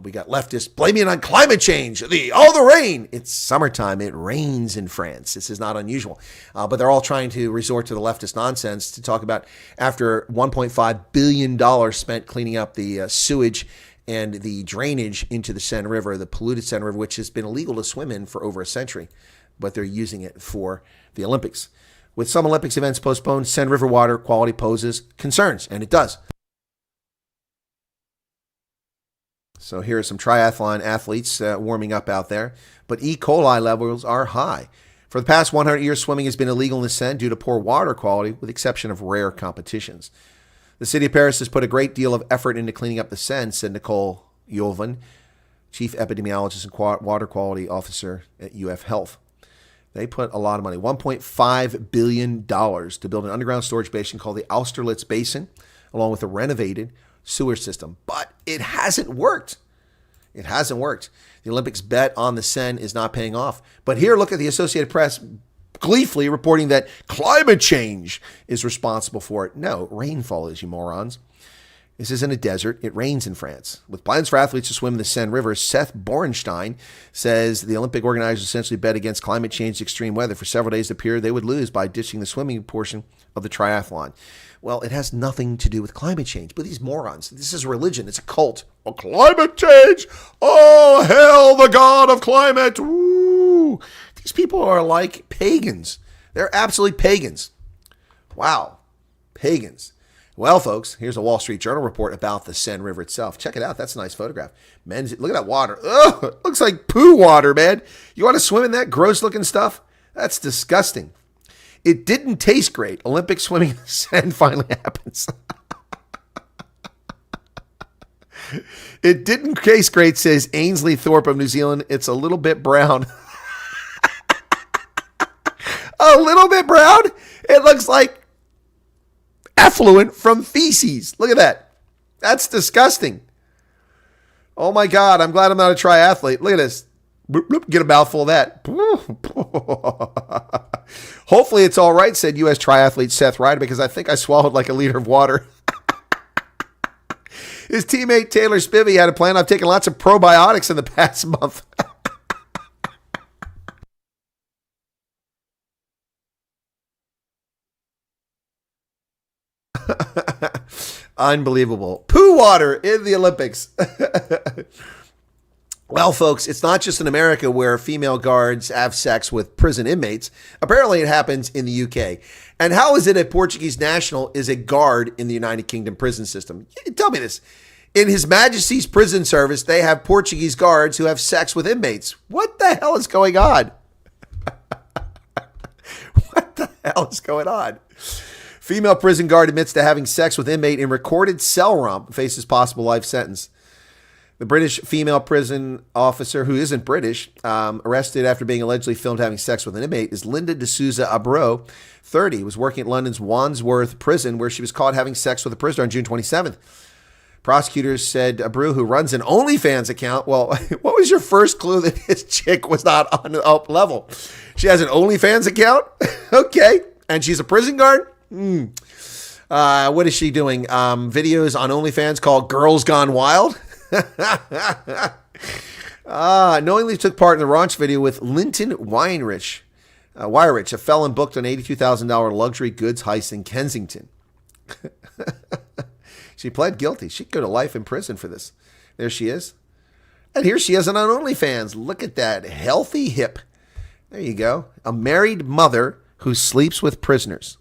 We got leftists blaming it on climate change. The rain. It's summertime. It rains in France. This is not unusual. But they're all trying to resort to the leftist nonsense to talk about after $1.5 billion spent cleaning up the sewage and the drainage into the Seine River, the polluted Seine River, which has been illegal to swim in for over a century. But they're using it for the Olympics. With some Olympics events postponed, Seine River water quality poses concerns, and it does. So here are some triathlon athletes warming up out there. But E. coli levels are high. For the past 100 years, swimming has been illegal in the Seine due to poor water quality, with the exception of rare competitions. The city of Paris has put a great deal of effort into cleaning up the Seine, said Nicole Yolvan, chief epidemiologist and water quality officer at UF Health. They put a lot of money, $1.5 billion, to build an underground storage basin called the Austerlitz Basin, along with a renovated sewer system. But it hasn't worked. It hasn't worked. The Olympics bet on the Seine is not paying off. But here, look at the Associated Press gleefully reporting that climate change is responsible for it. No, rainfall is, you morons. This isn't a desert. It rains in France. With plans for athletes to swim in the Seine River, Seth Borenstein says the Olympic organizers essentially bet against climate change extreme weather. For several days, it appeared they would lose by ditching the swimming portion of the triathlon. Well, it has nothing to do with climate change. But these morons, this is religion. It's a cult. Oh, climate change. Oh, hell, the god of climate. Woo. These people are like pagans. They're absolutely pagans. Wow. Pagans. Well, folks, here's a Wall Street Journal report about the Seine River itself. Check it out. That's a nice photograph. Look at that water. Ugh, it looks like poo water, man. You want to swim in that gross-looking stuff? That's disgusting. It didn't taste great. Olympic swimming in the Seine finally happens. It didn't taste great, says Ainsley Thorpe of New Zealand. It's a little bit brown. A little bit brown? It looks like effluent from feces. Look at that. That's disgusting. Oh my God. I'm glad I'm not a triathlete. Look at this. Bloop, bloop, get a mouthful of that. Hopefully it's all right, said U.S. triathlete Seth Ryder, because I think I swallowed like a liter of water. His teammate Taylor Spivey had a plan on taking lots of probiotics in the past month. Unbelievable. Poo water in the Olympics. Well, folks, it's not just in America where female guards have sex with prison inmates. Apparently, it happens in the UK. And how is it a Portuguese national is a guard in the United Kingdom prison system? Tell me this. In His Majesty's Prison Service, they have Portuguese guards who have sex with inmates. What the hell is going on? What the hell is going on? Female prison guard admits to having sex with inmate in recorded cell romp, faces possible life sentence. The British female prison officer, who isn't British, arrested after being allegedly filmed having sex with an inmate, is Linda D'Souza Abreu, 30, was working at London's Wandsworth prison, where she was caught having sex with a prisoner on June 27th. Prosecutors said Abreu, who runs an OnlyFans account, well, what was your first clue that this chick was not on the up level? She has an OnlyFans account? Okay. And she's a prison guard? What is she doing? Videos on OnlyFans called Girls Gone Wild? Knowingly took part in the raunch video with Linton Weinrich, a felon booked on $82,000 luxury goods heist in Kensington. She pled guilty. She could go to life in prison for this. There she is. And here she is on OnlyFans. Look at that healthy hip. There you go. A married mother who sleeps with prisoners.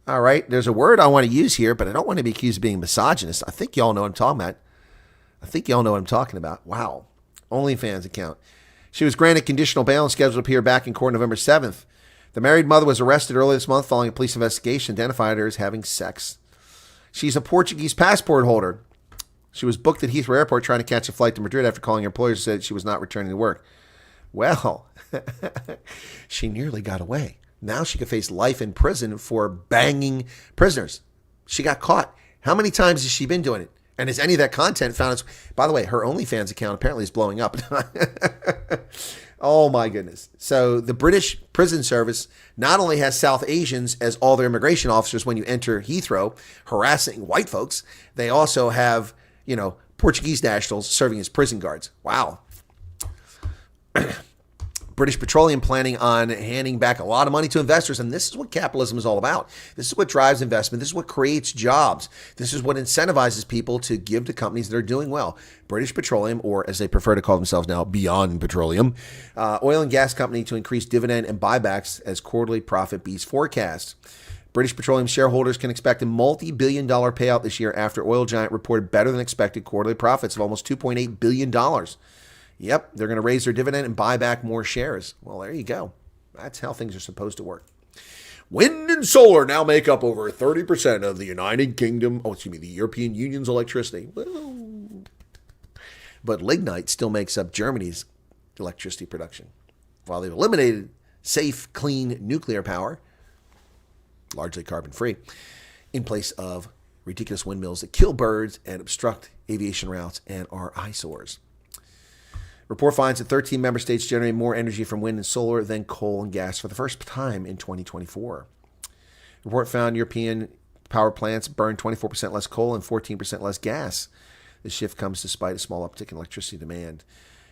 All right. There's a word I want to use here, but I don't want to be accused of being misogynist. I think y'all know what I'm talking about. Wow. OnlyFans account. She was granted conditional bail and scheduled to appear back in court November 7th. The married mother was arrested earlier this month following a police investigation, identified her as having sex. She's a Portuguese passport holder. She was booked at Heathrow Airport trying to catch a flight to Madrid after calling her employers and said she was not returning to work. Well, she nearly got away. Now she could face life in prison for banging prisoners. She got caught. How many times has she been doing it? And has any of that content found its... By the way, her OnlyFans account apparently is blowing up. Oh my goodness. So the British prison service not only has South Asians as all their immigration officers when you enter Heathrow, harassing white folks, they also have, Portuguese nationals serving as prison guards. Wow. British Petroleum planning on handing back a lot of money to investors. And this is what capitalism is all about. This is what drives investment. This is what creates jobs. This is what incentivizes people to give to companies that are doing well. British Petroleum, or as they prefer to call themselves now, Beyond Petroleum, oil and gas company to increase dividend and buybacks as quarterly profit beats forecast. British Petroleum shareholders can expect a multi-billion-dollar payout this year after oil giant reported better than expected quarterly profits of almost $2.8 billion. Yep, they're going to raise their dividend and buy back more shares. Well, there you go. That's how things are supposed to work. Wind and solar now make up over 30% of the the European Union's electricity. Well, but lignite still makes up Germany's electricity production. While they've eliminated safe, clean nuclear power, largely carbon-free, in place of ridiculous windmills that kill birds and obstruct aviation routes and are eyesores. Report finds that 13 member states generate more energy from wind and solar than coal and gas for the first time in 2024. Report found European power plants burn 24% less coal and 14% less gas. This shift comes despite a small uptick in electricity demand.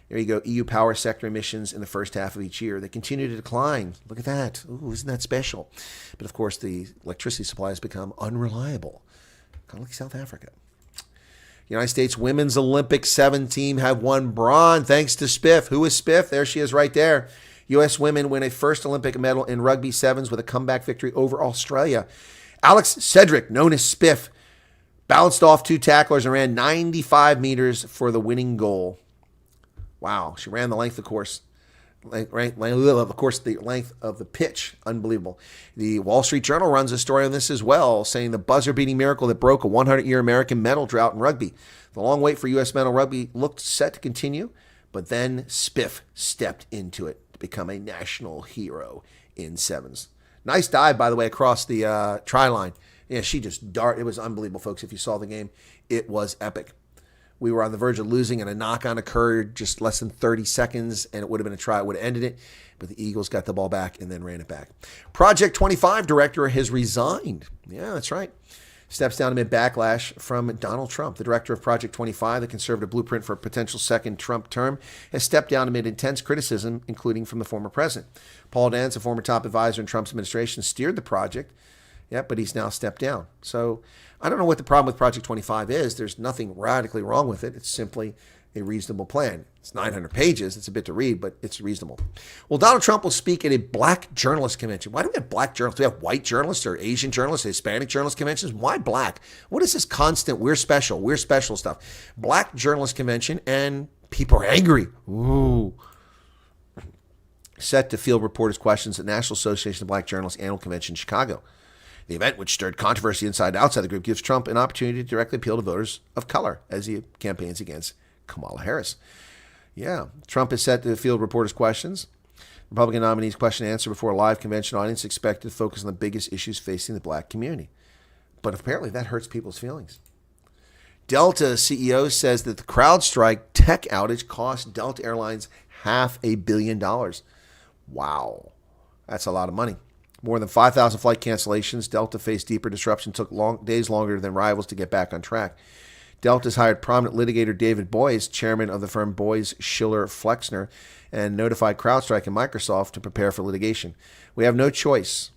There you go. EU power sector emissions in the first half of each year. They continue to decline. Look at that. Ooh, isn't that special? But of course, the electricity supply has become unreliable, kind of like South Africa. United States Women's Olympic 7 team have won bronze thanks to Spiff. Who is Spiff? There she is right there. U.S. women win a first Olympic medal in rugby sevens with a comeback victory over Australia. Alex Cedric, known as Spiff, bounced off 2 tacklers and ran 95 meters for the winning goal. Wow, she ran the length of course. The length of the pitch. Unbelievable. The Wall Street Journal runs a story on this as well, saying the buzzer-beating miracle that broke a 100-year American medal drought in rugby. The long wait for U.S. medal rugby looked set to continue, but then Spiff stepped into it to become a national hero in sevens. Nice dive, by the way, across the try line. Yeah, she just darted. It was unbelievable, folks. If you saw the game, it was epic. We were on the verge of losing, and a knock-on occurred just less than 30 seconds, and it would have been a try. It would have ended it, but the Eagles got the ball back and then ran it back. Project 25 director has resigned. Yeah, that's right. Steps down amid backlash from Donald Trump. The director of Project 25, the conservative blueprint for a potential second Trump term, has stepped down amid intense criticism, including from the former president. Paul Dance, a former top advisor in Trump's administration, steered the project. Yeah, but he's now stepped down. So I don't know what the problem with Project 25 is. There's nothing radically wrong with it. It's simply a reasonable plan. It's 900 pages. It's a bit to read, but it's reasonable. Well, Donald Trump will speak at a black journalist convention. Why do we have black journalists? Do we have white journalists or Asian journalists, Hispanic journalist conventions? Why black? What is this constant we're special stuff? Black journalist convention, and people are angry. Ooh. Set to field reporters' questions at National Association of Black Journalists Annual Convention in Chicago. The event, which stirred controversy inside and outside the group, gives Trump an opportunity to directly appeal to voters of color as he campaigns against Kamala Harris. Yeah, Trump is set to field reporters' questions. Republican nominees question and answer before a live convention audience expected to focus on the biggest issues facing the black community. But apparently that hurts people's feelings. Delta CEO says that the CrowdStrike tech outage cost Delta Airlines $500 million. Wow, that's a lot of money. More than 5,000 flight cancellations. Delta faced deeper disruption, took days longer than rivals to get back on track. Delta's hired prominent litigator David Boies, chairman of the firm Boies, Schiller, Flexner, and notified CrowdStrike and Microsoft to prepare for litigation. We have no choice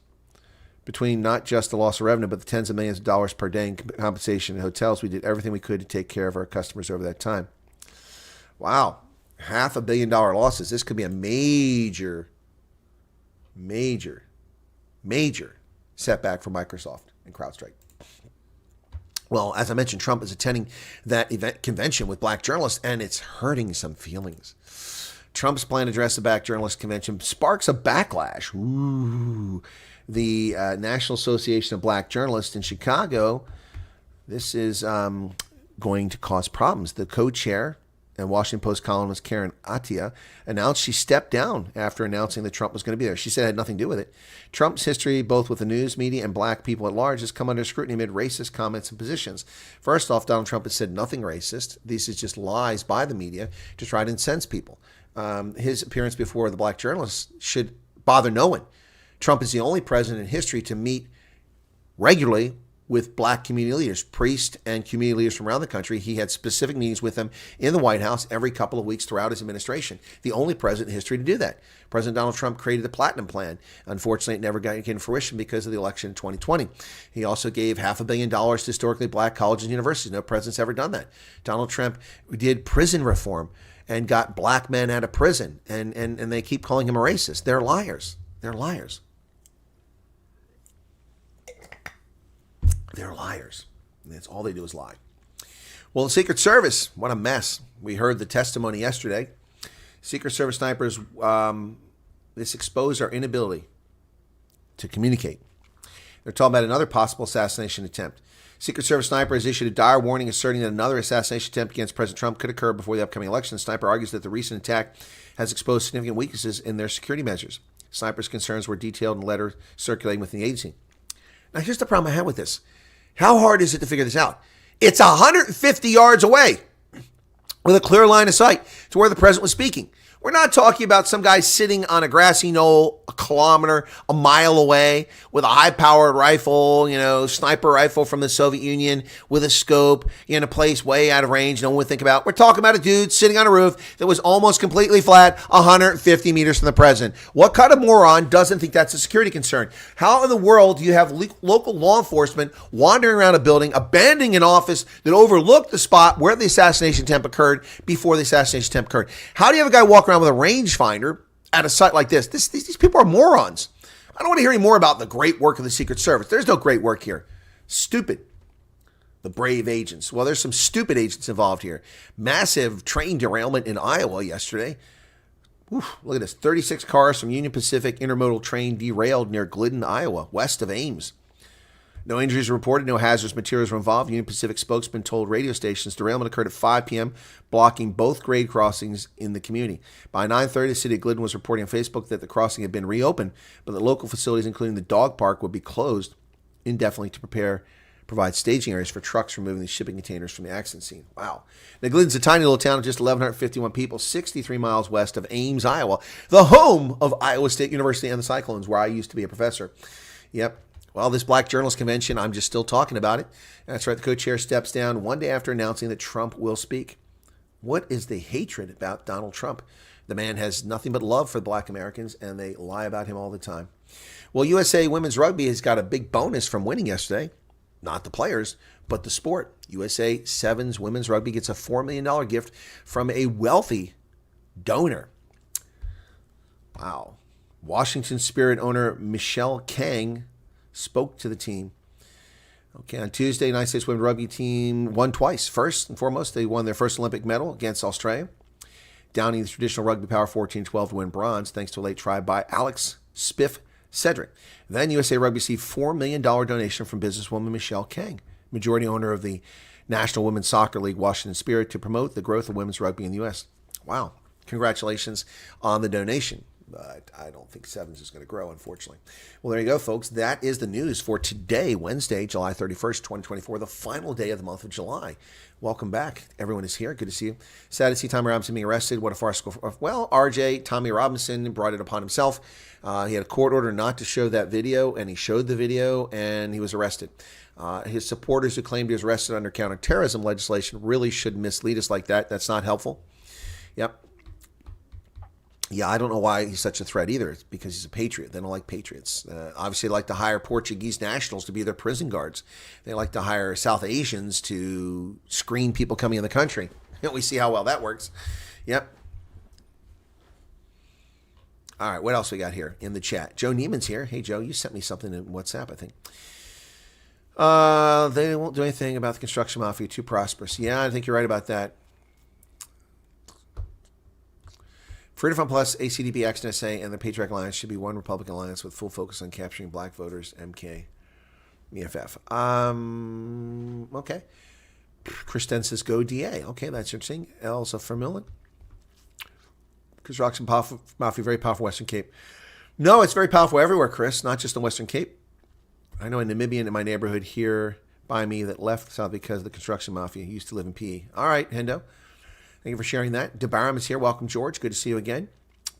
between not just the loss of revenue, but the tens of millions of dollars per day in compensation in hotels. We did everything we could to take care of our customers over that time. Wow, $500 million losses. This could be a major setback for Microsoft and CrowdStrike. Well, as I mentioned, Trump is attending that event convention with black journalists, and it's hurting some feelings. Trump's plan to address the black journalist convention sparks a backlash. Ooh. The National Association of Black Journalists in Chicago, this is going to cause problems. The co-chair and Washington Post columnist Karen Attiah announced she stepped down after announcing that Trump was going to be there. She said it had nothing to do with it. Trump's history, both with the news media and black people at large, has come under scrutiny amid racist comments and positions. First off, Donald Trump has said nothing racist. This is just lies by the media to try to incense people. his appearance before the black journalists should bother no one. Trump is the only president in history to meet regularly with black community leaders, priests and community leaders from around the country. He had specific meetings with them in the White House every couple of weeks throughout his administration. The only president in history to do that. President Donald Trump created the Platinum Plan. Unfortunately, it never got into fruition because of the election in 2020. He also gave $500 million to historically black colleges and universities. No president's ever done that. Donald Trump did prison reform and got black men out of prison, and they keep calling him a racist. They're liars. They're liars. They're liars. That's all they do is lie. Well, the Secret Service, what a mess. We heard the testimony yesterday. Secret Service snipers, this exposed our inability to communicate. They're talking about another possible assassination attempt. Secret Service sniper has issued a dire warning asserting that another assassination attempt against President Trump could occur before the upcoming election. The sniper argues that the recent attack has exposed significant weaknesses in their security measures. Sniper's concerns were detailed in a letter circulating within the agency. Now, here's the problem I have with this. How hard is it to figure this out? It's 150 yards away with a clear line of sight to where the president was speaking. We're not talking about some guy sitting on a grassy knoll a kilometer, a mile away with a high-powered rifle, sniper rifle from the Soviet Union with a scope in a place way out of range no one would think about. We're talking about a dude sitting on a roof that was almost completely flat, 150 meters from the president. What kind of moron doesn't think that's a security concern? How in the world do you have local law enforcement wandering around a building, abandoning an office that overlooked the spot where the assassination attempt occurred before the assassination attempt occurred? How do you have a guy walk around with a rangefinder at a site like this? These people are morons. I don't want to hear any more about the great work of the Secret Service. There's no great work here. Stupid. The brave agents. Well, there's some stupid agents involved here. Massive train derailment in Iowa yesterday. Oof, look at this. 36 cars from Union Pacific intermodal train derailed near Glidden, Iowa, west of Ames. No injuries were reported. No hazardous materials were involved. Union Pacific spokesman told radio stations derailment occurred at 5 p.m., blocking both grade crossings in the community. By 9:30, the city of Glidden was reporting on Facebook that the crossing had been reopened, but that local facilities, including the dog park, would be closed indefinitely to provide staging areas for trucks removing the shipping containers from the accident scene. Wow. Now, Glidden's a tiny little town of just 1,151 people, 63 miles west of Ames, Iowa, the home of Iowa State University and the Cyclones, where I used to be a professor. Yep. Well, this Black Journalist Convention, I'm just still talking about it. That's right, the co-chair steps down one day after announcing that Trump will speak. What is the hatred about Donald Trump? The man has nothing but love for Black Americans, and they lie about him all the time. Well, USA Women's Rugby has got a big bonus from winning yesterday. Not the players, but the sport. USA Sevens Women's Rugby gets a $4 million gift from a wealthy donor. Wow. Washington Spirit owner Michelle Kang spoke to the team. Okay, on Tuesday, United States Women's Rugby team won twice. First and foremost, they won their first Olympic medal against Australia, downing the traditional rugby power 14-12 to win bronze, thanks to a late try by Alex Spiff Cedric. Then USA Rugby received $4 million donation from businesswoman Michelle Kang, majority owner of the National Women's Soccer League Washington Spirit, to promote the growth of women's rugby in the U.S. Wow. Congratulations on the donation. But I don't think Sevens is going to grow, unfortunately. Well, there you go, folks. That is the news for today, Wednesday, July 31st, 2024, the final day of the month of July. Welcome back. Everyone is here. Good to see you. Sad to see Tommy Robinson being arrested. What a farcical. Well, RJ, Tommy Robinson, brought it upon himself. He had a court order not to show that video, and he showed the video, and he was arrested. His supporters who claimed he was arrested under counterterrorism legislation really should mislead us like that. That's not helpful. Yep. Yeah, I don't know why he's such a threat either. It's because he's a patriot. They don't like patriots. Obviously, they like to hire Portuguese nationals to be their prison guards. They like to hire South Asians to screen people coming in the country. We see how well that works. Yep. All right, what else we got here in the chat? Joe Neiman's here. Hey, Joe, you sent me something in WhatsApp, I think. They won't do anything about the construction mafia. Too prosperous. Yeah, I think you're right about that. Freedom Fund Plus, ACDP, Action SA, and the Patriotic Alliance should be one Republican alliance with full focus on capturing black voters, MK, EFF. Okay. Kristen says, go DA. Okay, that's interesting. Elsa Vermillen. Construction Mafia, very powerful Western Cape. No, it's very powerful everywhere, Chris, not just in Western Cape. I know a Namibian in my neighborhood here by me that left South because of the construction mafia. He used to live in PE. All right, Hendo. Thank you for sharing that. Debaram is here. Welcome, George. Good to see you again.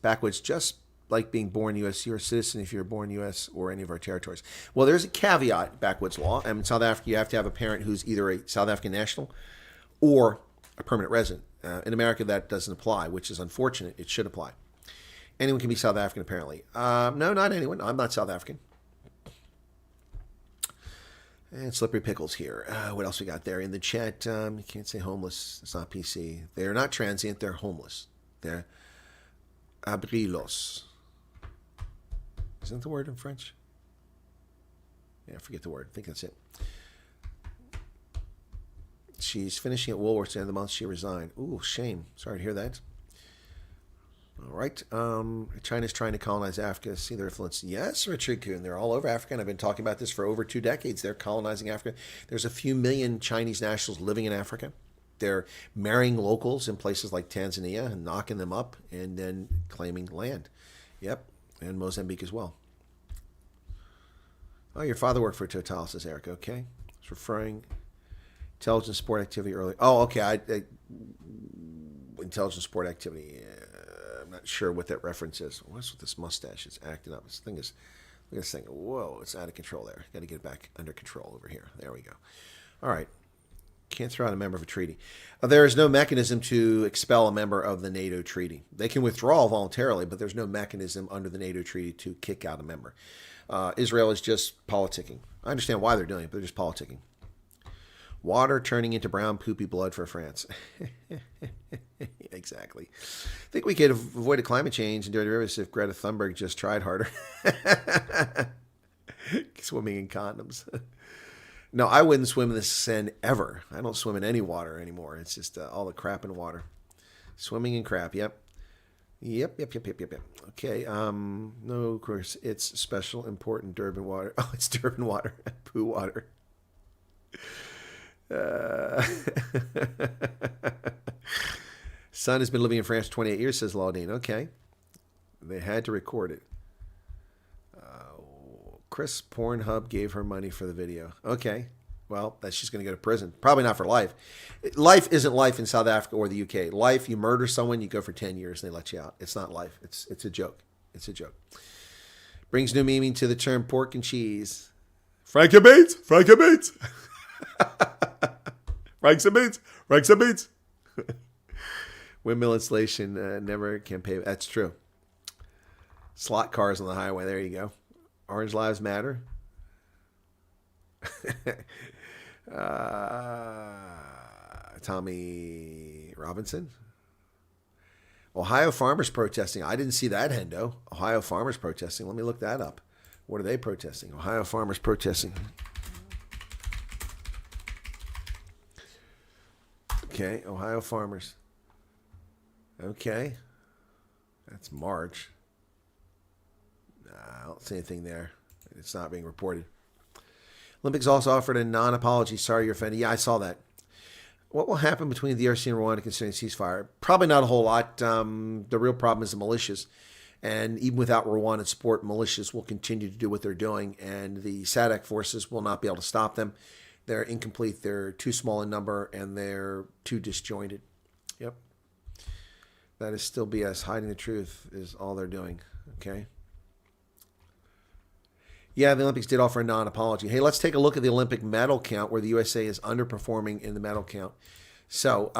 Backwoods, just like being born U.S., you're a citizen if you're born U.S. or any of our territories. Well, there's a caveat, backwoods law. In South Africa, you have to have a parent who's either a South African national or a permanent resident. In America, that doesn't apply, which is unfortunate. It should apply. Anyone can be South African, apparently. No, not anyone. I'm not South African. And Slippery Pickles here. What else we got there in the chat? You can't say homeless. It's not PC. They're not transient. They're homeless. They're abrilos. Isn't that the word in French? Yeah, I forget the word. I think that's it. She's finishing at Woolworths at the end of the month. She resigned. Ooh, shame. Sorry to hear that. All right. China's trying to colonize Africa. See their influence. Yes, Richard Kuhn. They're all over Africa, and I've been talking about this for over 2 decades. They're colonizing Africa. There's a few million Chinese nationals living in Africa. They're marrying locals in places like Tanzania and knocking them up and then claiming land. Yep. And Mozambique as well. Oh, your father worked for Total, says Eric. Okay. It's referring intelligence sport activity earlier. Oh, okay. Intelligence sport activity. I'm not sure what that reference is. What's with this mustache? It's acting up. This thing is, look at this thing. Whoa, it's out of control there. Got to get it back under control over here. There we go. All right. Can't throw out a member of a treaty. There is no mechanism to expel a member of the NATO treaty. They can withdraw voluntarily, but there's no mechanism under the NATO treaty to kick out a member. Israel is just politicking. I understand why they're doing it, but they're just politicking. Water turning into brown poopy blood for France. Exactly. I think we could have avoided climate change and dirty rivers if Greta Thunberg just tried harder. Swimming in condoms. No, I wouldn't swim in the Seine ever. I don't swim in any water anymore. It's just all the crap in water. Swimming in crap, yep. Yep. Okay, no, of course, it's special, important Durban water. Oh, it's Durban water. Poo water. Son has been living in France 28 years, says Laudine. Okay. They had to record it. Chris Pornhub gave her money for the video. Okay. Well, that's she's going to go to prison. Probably not for life. Life isn't life in South Africa or the UK. Life, you murder someone, you go for 10 years and they let you out. It's not life. It's a joke. It's a joke. Brings new meaning to the term pork and cheese. Frank and beans. Frank and beans. Franks and beans. Franks and beans. Windmill installation never can pay. That's true. Slot cars on the highway. There you go. Orange Lives Matter. Tommy Robinson. Ohio farmers protesting. I didn't see that, Hendo. Ohio farmers protesting. Let me look that up. What are they protesting? Ohio farmers protesting. Okay, Ohio farmers. Okay. That's March. I don't see anything there. It's not being reported. Olympics also offered a non-apology. Sorry you're offended. Yeah, I saw that. What will happen between the DRC and Rwanda concerning ceasefire? Probably not a whole lot. The real problem is the militias. And even without Rwandan support, militias will continue to do what they're doing. And the SADC forces will not be able to stop them. They're incomplete. They're too small in number. And they're too disjointed. Yep. That is still BS. Hiding the truth is all they're doing. Okay. Yeah, the Olympics did offer a non-apology. Hey, let's take a look at the Olympic medal count where the USA is underperforming in the medal count. So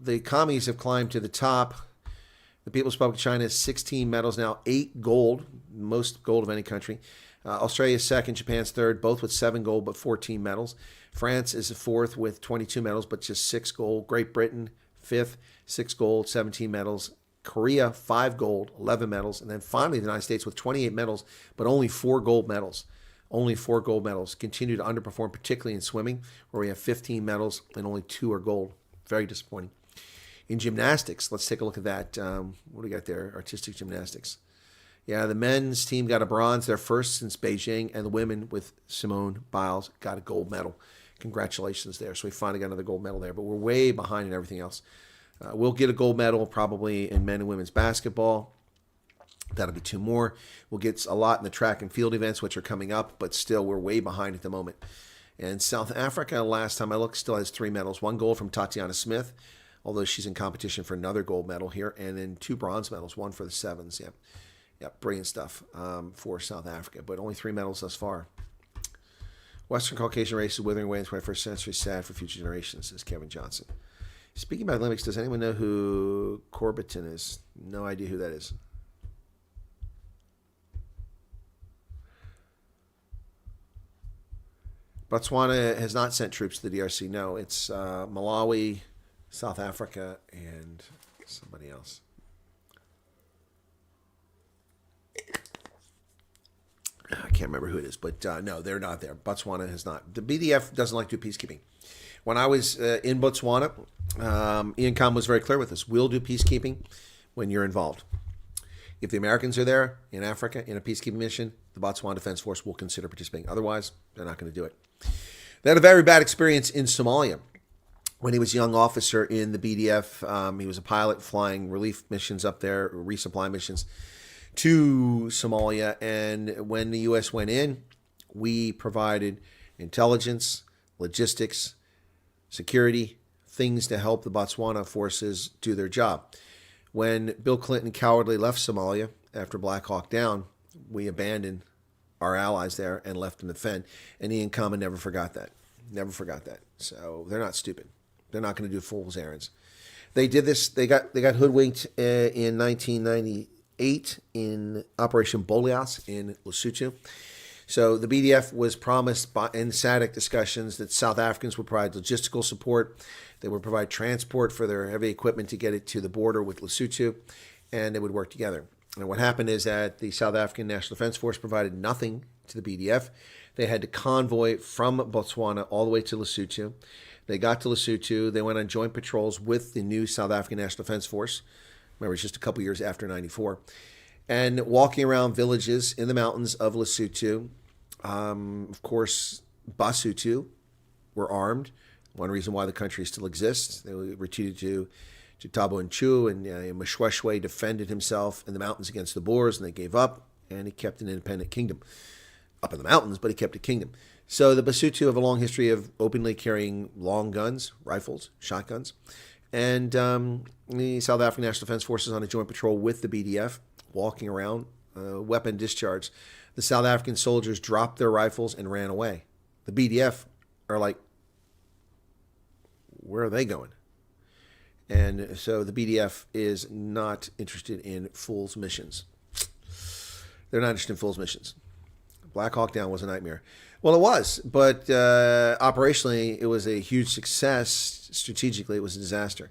the commies have climbed to the top. The People's Republic of China has 16 medals now, 8 gold, most gold of any country. Australia's second, Japan's third, both with 7 gold but 14 medals. France is fourth with 22 medals but just 6 gold. Great Britain, fifth, 6 gold, 17 medals. Korea, 5 gold, 11 medals. And then finally, the United States with 28 medals, but only 4 gold medals. Only 4 gold medals. Continue to underperform, particularly in swimming, where we have 15 medals and only 2 are gold. Very disappointing. In gymnastics, let's take a look at that. What do we got there? Artistic gymnastics. Yeah, the men's team got a bronze, their first since Beijing, and the women with Simone Biles got a gold medal. Congratulations there. So we finally got another gold medal there, but we're way behind in everything else. We'll get a gold medal probably in men and women's basketball. That'll be 2 more. We'll get a lot in the track and field events, which are coming up, but still we're way behind at the moment. And South Africa, last time I looked, still has 3 medals. 1 gold from Tatiana Smith, although she's in competition for another gold medal here, and then 2 bronze medals, 1 for the sevens. Yeah, brilliant stuff for South Africa, but only 3 medals thus far. Western Caucasian race is withering away in the 21st century. Sad for future generations, says Kevin Johnson. Speaking about Olympics, does anyone know who Corbiton is? No idea who that is. Botswana has not sent troops to the DRC. No, it's Malawi, South Africa, and somebody else. I can't remember who it is, but no, they're not there. Botswana has not. The BDF doesn't like to do peacekeeping. When I was in Botswana, Ian Khan was very clear with us. We'll do peacekeeping when you're involved. If the Americans are there in Africa in a peacekeeping mission, the Botswana Defense Force will consider participating. Otherwise, they're not going to do it. They had a very bad experience in Somalia. When he was a young officer in the BDF, he was a pilot flying relief missions up there, resupply missions to Somalia. And when the U.S. went in, we provided intelligence, logistics, security, things to help the Botswana forces do their job. When Bill Clinton cowardly left Somalia after Black Hawk Down, we abandoned our allies there and left them to defend. And Ian Khan never forgot that. Never forgot that. So they're not stupid. They're not going to do fool's errands. They did this. They got hoodwinked in 1998 in Operation Bolias in Lesotho. So the BDF was promised in SADC discussions that South Africans would provide logistical support. They would provide transport for their heavy equipment to get it to the border with Lesotho, and they would work together. And what happened is that the South African National Defense Force provided nothing to the BDF. They had to convoy from Botswana all the way to Lesotho. They got to Lesotho. They went on joint patrols with the new South African National Defense Force. Remember, it's just a couple years after 94. And walking around villages in the mountains of Lesotho. Of course, Basotho were armed. One reason why the country still exists. They retreated to Thabo Bester, and Mshweshwe defended himself in the mountains against the Boers, and they gave up, and he kept an independent kingdom. Up in the mountains, but he kept a kingdom. So the Basotho have a long history of openly carrying long guns, rifles, shotguns. And the South African National Defense Forces on a joint patrol with the BDF, walking around, weapon discharge. The South African soldiers dropped their rifles and ran away. The BDF are like, where are they going? And so the BDF is not interested in fool's missions. They're not interested in fool's missions. Black Hawk Down was a nightmare. Well, it was, but operationally, it was a huge success. Strategically, it was a disaster.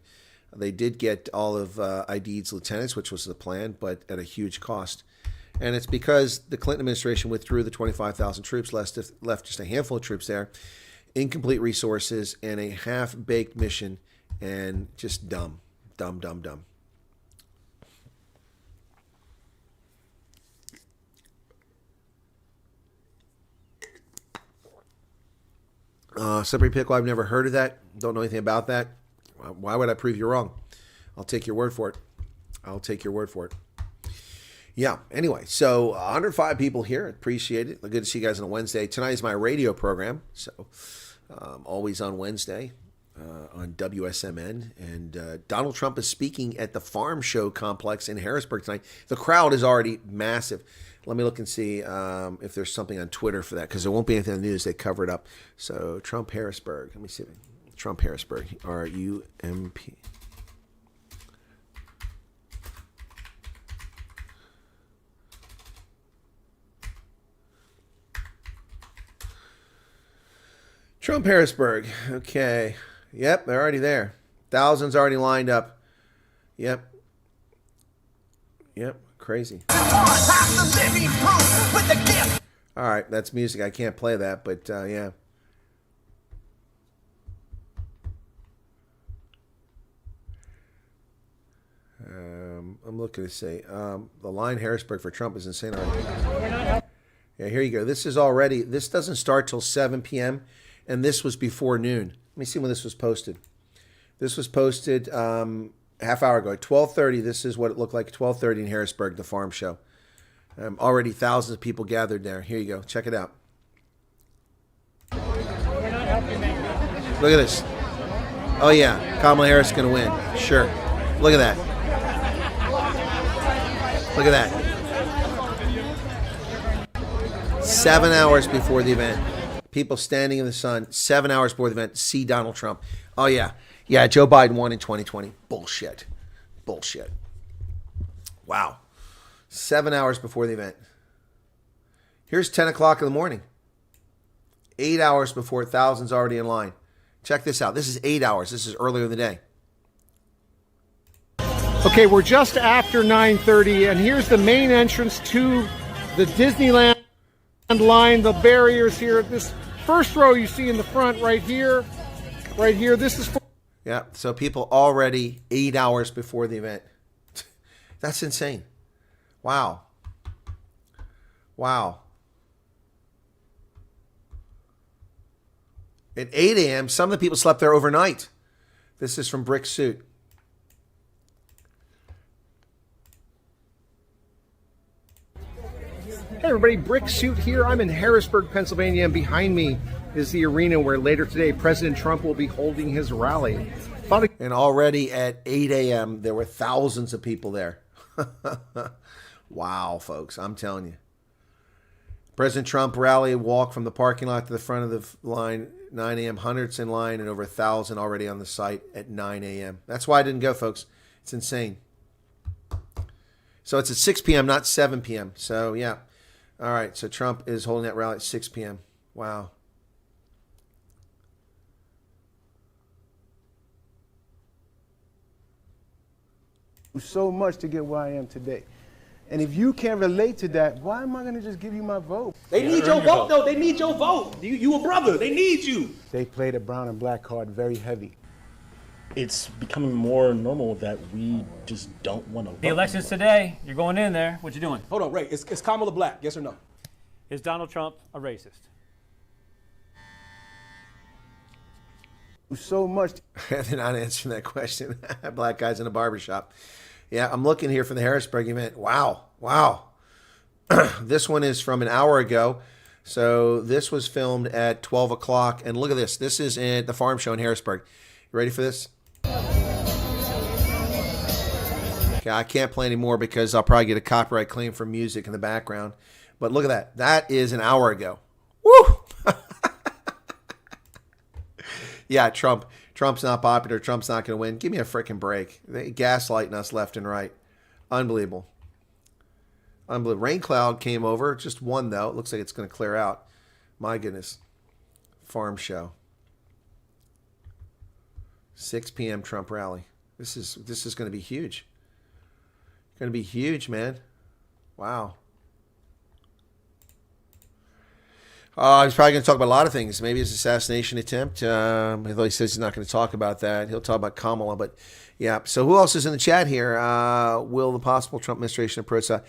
They did get all of ID's lieutenants, which was the plan, but at a huge cost. And it's because the Clinton administration withdrew the 25,000 troops, left just a handful of troops there, incomplete resources, and a half-baked mission, and just dumb. Slippery Pickle, I've never heard of that. Don't know anything about that. Why would I prove you wrong? I'll take your word for it. Yeah, anyway, so 105 people here. Appreciate it. Good to see you guys on a Wednesday. Tonight is my radio program, so always on Wednesday on WSMN. And Donald Trump is speaking at the Farm Show Complex in Harrisburg tonight. The crowd is already massive. Let me look and see if there's something on Twitter for that, because there won't be anything on the news. They cover it up. So Trump Harrisburg. Let me see. Trump Harrisburg. RUMP. Trump Harrisburg. Okay. Yep, they're already there. Thousands already lined up. Yep. Crazy. All right, that's music. I can't play that, but yeah. I'm looking to see. The line Harrisburg for Trump is insane already. Yeah, here you go. This doesn't start till 7 p.m., and this was before noon. Let me see when this was posted. This was posted half hour ago at 12:30. This is what it looked like at 12:30 in Harrisburg, the farm show. Already thousands of people gathered there. Here you go. Check it out. Look at this. Oh, yeah. Kamala Harris is going to win. Sure. Look at that. Look at that. 7 hours before the event. People standing in the sun, 7 hours before the event, see Donald Trump. Oh, yeah. Yeah, Joe Biden won in 2020. Bullshit. Bullshit. Wow. 7 hours before the event. Here's 10 o'clock in the morning. 8 hours before, thousands already in line. Check this out. This is 8 hours. This is earlier in the day. Okay, we're just after 9:30, and here's the main entrance to the Disneyland line. The barriers here. This first row you see in the front right here. Right here. This is for... Yeah, so people already 8 hours before the event. That's insane. Wow. Wow. At 8 a.m., some of the people slept there overnight. This is from Brick Suit. Hey everybody, Brick Suit here. I'm in Harrisburg, Pennsylvania, and behind me is the arena where later today President Trump will be holding his rally. And already at 8 a.m., there were thousands of people there. Wow, folks, I'm telling you. President Trump rally walk from the parking lot to the front of the line, 9 a.m., hundreds in line, and over 1,000 already on the site at 9 a.m. That's why I didn't go, folks. It's insane. So it's at 6 p.m., not 7 p.m. So, yeah. All right, so Trump is holding that rally at 6 p.m. Wow. So much to get where I am today. And if you can't relate to that, why am I going to just give you my vote? They need your vote, though. They need your vote. You a brother. They need you. They play the brown and black card very heavy. It's becoming more normal that we just don't want to vote. The election's today. You're going in there. What you doing? Hold on, Ray. Is Kamala black? Yes or no? Is Donald Trump a racist? So much. They're not answering that question. Black guys in a barbershop. Yeah, I'm looking here for the Harrisburg event. Wow. Wow. This one is from an hour ago. So this was filmed at 12 o'clock. And look at this. This is at the farm show in Harrisburg. You ready for this? Okay, I can't play anymore because I'll probably get a copyright claim for music in the background. But look at that. That is an hour ago. Woo! Yeah, Trump's not popular. Trump's not going to win. Give me a freaking break. They gaslighting us left and right. Unbelievable. Unbelievable. Rain cloud came over. Just one, though. It looks like it's going to clear out. My goodness. Farm show. 6 p.m. Trump rally. This is going to be huge. Going to be huge, man. Wow. He's probably going to talk about a lot of things. Maybe his assassination attempt. Although he says he's not going to talk about that. He'll talk about Kamala. But, yeah. So who else is in the chat here? Will the possible Trump administration approach that?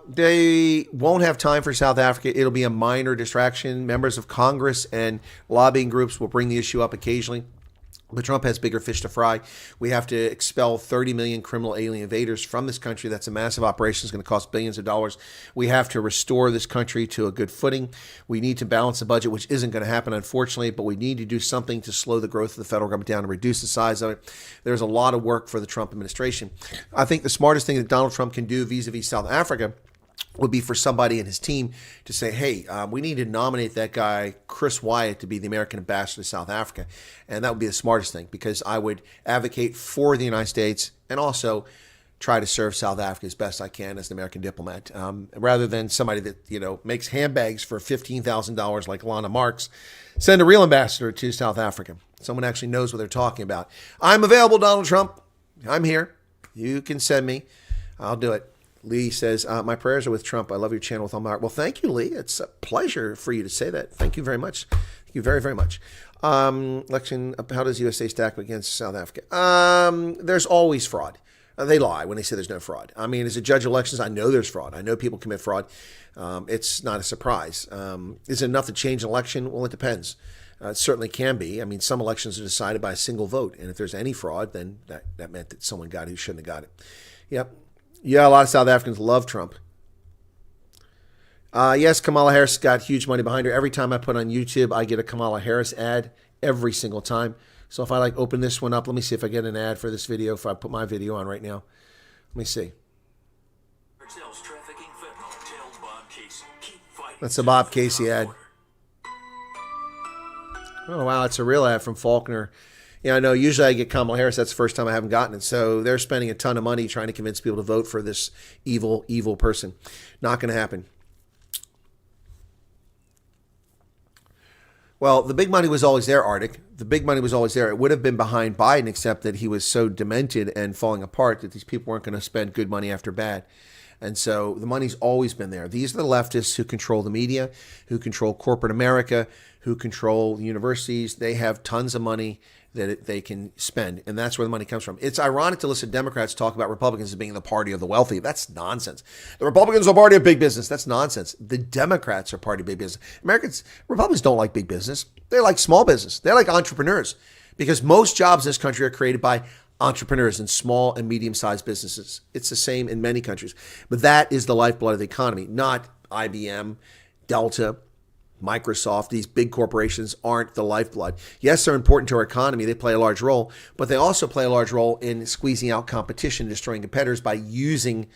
They won't have time for South Africa. It'll be a minor distraction. Members of Congress and lobbying groups will bring the issue up occasionally. But Trump has bigger fish to fry. We have to expel 30 million criminal alien invaders from this country. That's a massive operation. It's going to cost billions of dollars. We have to restore this country to a good footing. We need to balance the budget, which isn't going to happen, unfortunately, but we need to do something to slow the growth of the federal government down and reduce the size of it. There's a lot of work for the Trump administration. I think the smartest thing that Donald Trump can do vis-a-vis South Africa would be for somebody in his team to say, hey, we need to nominate that guy, Chris Wyatt, to be the American ambassador to South Africa. And that would be the smartest thing, because I would advocate for the United States and also try to serve South Africa as best I can as an American diplomat, rather than somebody that, makes handbags for $15,000 like Lana Marks. Send a real ambassador to South Africa. Someone actually knows what they're talking about. I'm available, Donald Trump. I'm here. You can send me. I'll do it. Lee says, my prayers are with Trump. I love your channel with all my heart. Well, thank you, Lee. It's a pleasure for you to say that. Thank you very much. Thank you very, very much. Election, how does USA stack against South Africa? There's always fraud. They lie when they say there's no fraud. I mean, as a judge of elections, I know there's fraud. I know people commit fraud. It's not a surprise. Is it enough to change an election? Well, it depends. It certainly can be. I mean, some elections are decided by a single vote. And if there's any fraud, then that meant that someone got it who shouldn't have got it. Yep. Yeah, a lot of South Africans love Trump. Yes, Kamala Harris got huge money behind her. Every time I put on YouTube, I get a Kamala Harris ad every single time. So if I like open this one up, let me see if I get an ad for this video. If I put my video on right now, let me see. That's a Bob Casey ad. Oh, wow, it's a real ad from Faulkner. I know usually I get Kamala Harris. That's the first time I haven't gotten it. So they're spending a ton of money trying to convince people to vote for this evil, evil person. Not going to happen. Well, the big money was always there, Arctic. The big money was always there. It would have been behind Biden, except that he was so demented and falling apart that these people weren't going to spend good money after bad. And so the money's always been there. These are the leftists who control the media, who control corporate America, who control the universities. They have tons of money that they can spend, and that's where the money comes from. It's ironic to listen to Democrats talk about Republicans as being the party of the wealthy. That's nonsense. The Republicans are party of big business. That's nonsense. The Democrats are party of big business. Republicans don't like big business. They like small business. They like entrepreneurs, because most jobs in this country are created by entrepreneurs and small and medium-sized businesses. It's the same in many countries. But that is the lifeblood of the economy, not IBM, Delta, Microsoft. These big corporations aren't the lifeblood. Yes, they're important to our economy. They play a large role, but they also play a large role in squeezing out competition, destroying competitors by using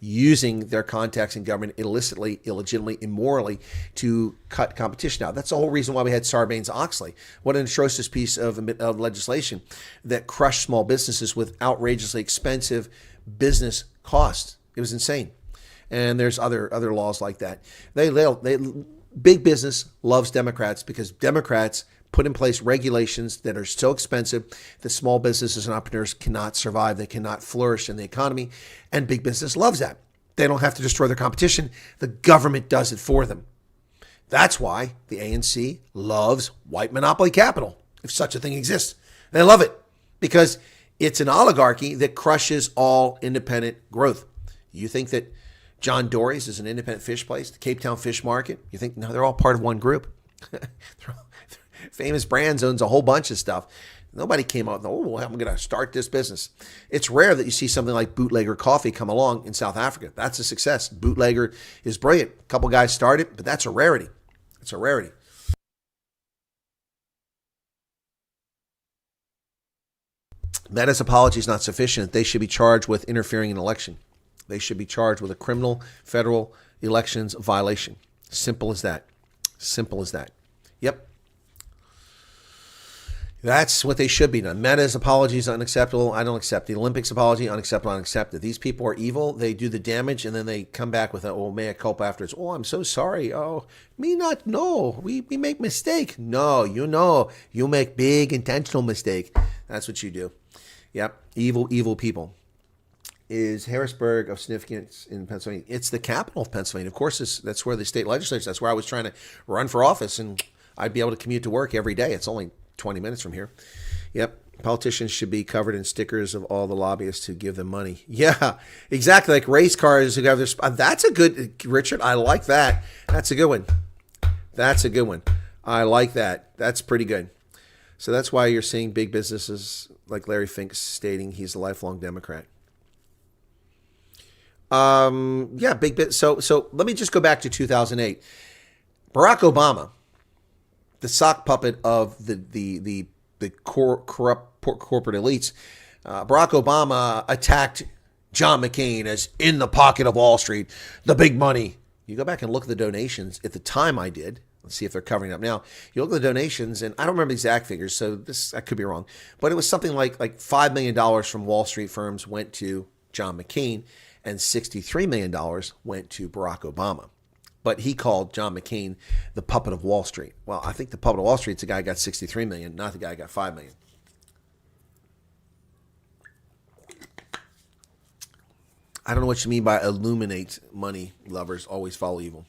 their contacts in government illicitly, illegitimately, immorally to cut competition out. That's the whole reason why we had Sarbanes-Oxley. What an atrocious piece of legislation that crushed small businesses with outrageously expensive business costs. It was insane. And there's other laws like that. Big business loves Democrats because Democrats put in place regulations that are so expensive that small businesses and entrepreneurs cannot survive. They cannot flourish in the economy. And big business loves that. They don't have to destroy their competition. The government does it for them. That's why the ANC loves white monopoly capital, if such a thing exists. They love it because it's an oligarchy that crushes all independent growth. You think that John Dory's is an independent fish place, the Cape Town Fish Market? You think, no, they're all part of one group. Famous Brands owns a whole bunch of stuff. Nobody came out and, I'm going to start this business. It's rare that you see something like Bootlegger Coffee come along in South Africa. That's a success. Bootlegger is brilliant. A couple guys started, but that's a rarity. It's a rarity. Meta's apology is not sufficient. They should be charged with interfering in election. They should be charged with a criminal federal elections violation. Simple as that. Simple as that. Yep. That's what they should be done. Meta's apology is unacceptable. I don't accept. The Olympics apology, unacceptable, unaccepted. These people are evil. They do the damage, and then they come back with mea culpa afterwards. Oh, I'm so sorry. Oh, me not know. We make mistake. No, you make big intentional mistake. That's what you do. Yep. Evil, evil people. Is Harrisburg of significance in Pennsylvania? It's the capital of Pennsylvania. Of course, that's where the state legislature, that's where I was trying to run for office, and I'd be able to commute to work every day. It's only 20 minutes from here. Yep. Politicians should be covered in stickers of all the lobbyists who give them money. Yeah, exactly. Like race cars who have their, that's a good, Richard, I like that. That's a good one. That's a good one. I like that. That's pretty good. So that's why you're seeing big businesses like Larry Fink stating he's a lifelong Democrat. Yeah, big bit. So let me just go back to 2008. Barack Obama, the sock puppet of the corrupt corporate elites, Barack Obama attacked John McCain as in the pocket of Wall Street, the big money. You go back and look at the donations. At the time I did. Let's see if they're covering up now. You look at the donations, and I don't remember the exact figures, so I could be wrong. But it was something like $5 million from Wall Street firms went to John McCain, and $63 million went to Barack Obama. But he called John McCain the puppet of Wall Street. Well, I think the puppet of Wall Street is the guy who got $63 million, not the guy who got $5 million. I don't know what you mean by illuminate money lovers always follow evil.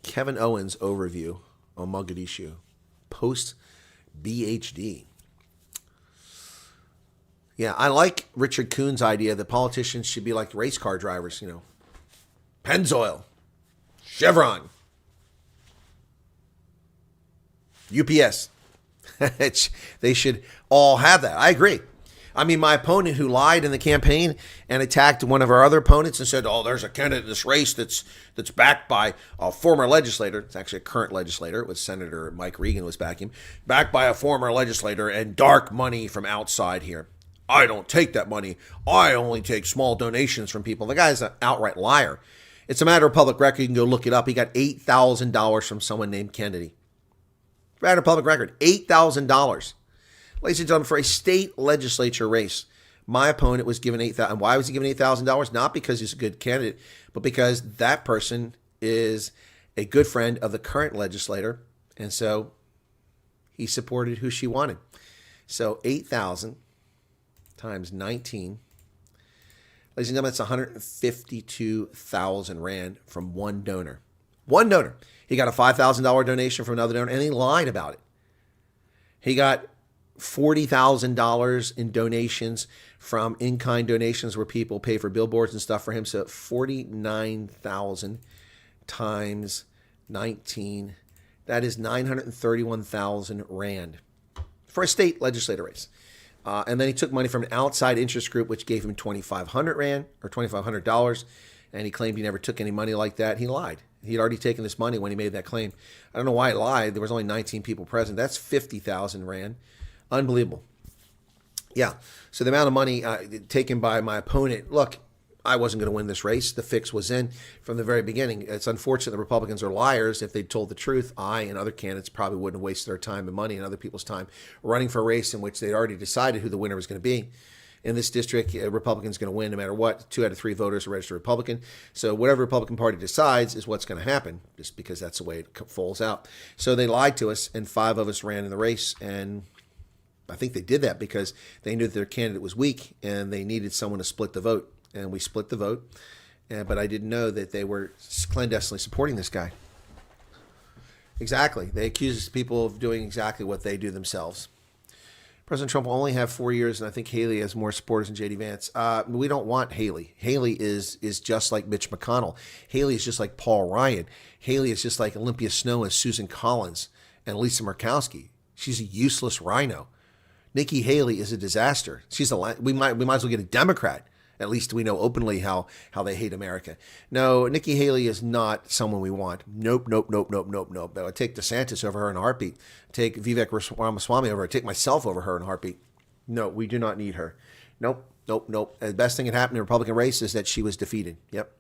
Kevin Owens overview on Mogadishu. Post BHD. Yeah, I like Richard Kuhn's idea that politicians should be like race car drivers, Pennzoil, Chevron, UPS. They should all have that. I agree. I mean, my opponent who lied in the campaign and attacked one of our other opponents and said, oh, there's a candidate in this race that's backed by a former legislator. It's actually a current legislator. It was Senator Mike Regan was backing him. Backed by a former legislator and dark money from outside here. I don't take that money. I only take small donations from people. The guy's an outright liar. It's a matter of public record. You can go look it up. He got $8,000 from someone named Kennedy. Matter of public record, $8,000. Ladies and gentlemen, for a state legislature race, my opponent was given $8,000. And why was he given $8,000? Not because he's a good candidate, but because that person is a good friend of the current legislator, and so he supported who she wanted. So 8,000 times 19. Ladies and gentlemen, that's 152,000 Rand from one donor. One donor. He got a $5,000 donation from another donor, and he lied about it. He got $40,000 in donations from in-kind donations where people pay for billboards and stuff for him. So 49,000 times 19. That is 931,000 Rand for a state legislator race. And then he took money from an outside interest group, which gave him 2,500 Rand or $2,500. And he claimed he never took any money like that. He lied. He'd already taken this money when he made that claim. I don't know why he lied. There was only 19 people present. That's 50,000 Rand. Unbelievable. Yeah. So the amount of money taken by my opponent, look, I wasn't going to win this race. The fix was in from the very beginning. It's unfortunate the Republicans are liars. If they'd told the truth, I and other candidates probably wouldn't have wasted their time and money and other people's time running for a race in which they'd already decided who the winner was going to be. In this district, a Republican's going to win no matter what. 2 out of 3 voters are registered Republican. So whatever Republican Party decides is what's going to happen, just because that's the way it falls out. So they lied to us, and 5 of us ran in the race, and I think they did that because they knew that their candidate was weak, and they needed someone to split the vote. And we split the vote, but I didn't know that they were clandestinely supporting this guy. Exactly. They accuse people of doing exactly what they do themselves. President Trump will only have 4 years, and I think Haley has more supporters than J.D. Vance. We don't want Haley. Haley is just like Mitch McConnell. Haley is just like Paul Ryan. Haley is just like Olympia Snowe and Susan Collins and Lisa Murkowski. She's a useless rhino. Nikki Haley is a disaster. We might as well get a Democrat. At least we know openly how they hate America. No, Nikki Haley is not someone we want. Nope. I would take DeSantis over her in a heartbeat. Take Vivek Ramaswamy over her. Take myself over her in a heartbeat. No, we do not need her. Nope. The best thing that happened in the Republican race is that she was defeated. Yep.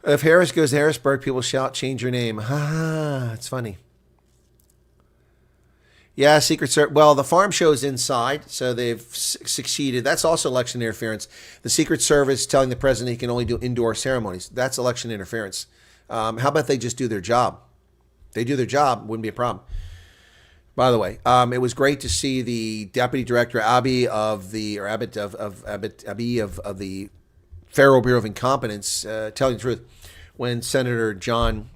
If Harris goes to Harrisburg, people shout, change your name. It's funny. Yeah, Secret Service. Well, the farm show is inside, so they've succeeded. That's also election interference. The Secret Service telling the president he can only do indoor ceremonies. That's election interference. How about they just do their job? They do their job, wouldn't be a problem. By the way, it was great to see the deputy director Abbey of the Federal Bureau of Incompetence telling the truth when Senator John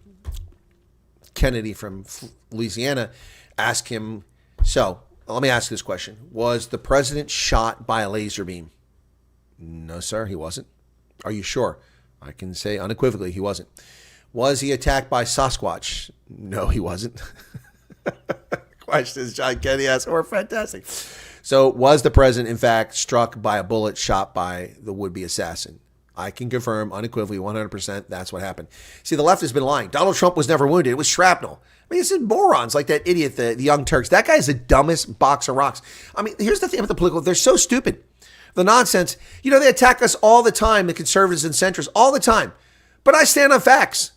Kennedy from Louisiana asked him, so let me ask this question. Was the president shot by a laser beam? No, sir, he wasn't. Are you sure? I can say unequivocally he wasn't. Was he attacked by Sasquatch? No, he wasn't. Questions John Kennedy asked were fantastic. So was the president, in fact, struck by a bullet shot by the would-be assassin? I can confirm unequivocally 100% that's what happened. See, the left has been lying. Donald Trump was never wounded. It was shrapnel. I mean, this is morons like that idiot, the Young Turks. That guy is the dumbest box of rocks. I mean, here's the thing with the political. They're so stupid. The nonsense. You know, they attack us all the time, the conservatives and centrists, all the time. But I stand on facts.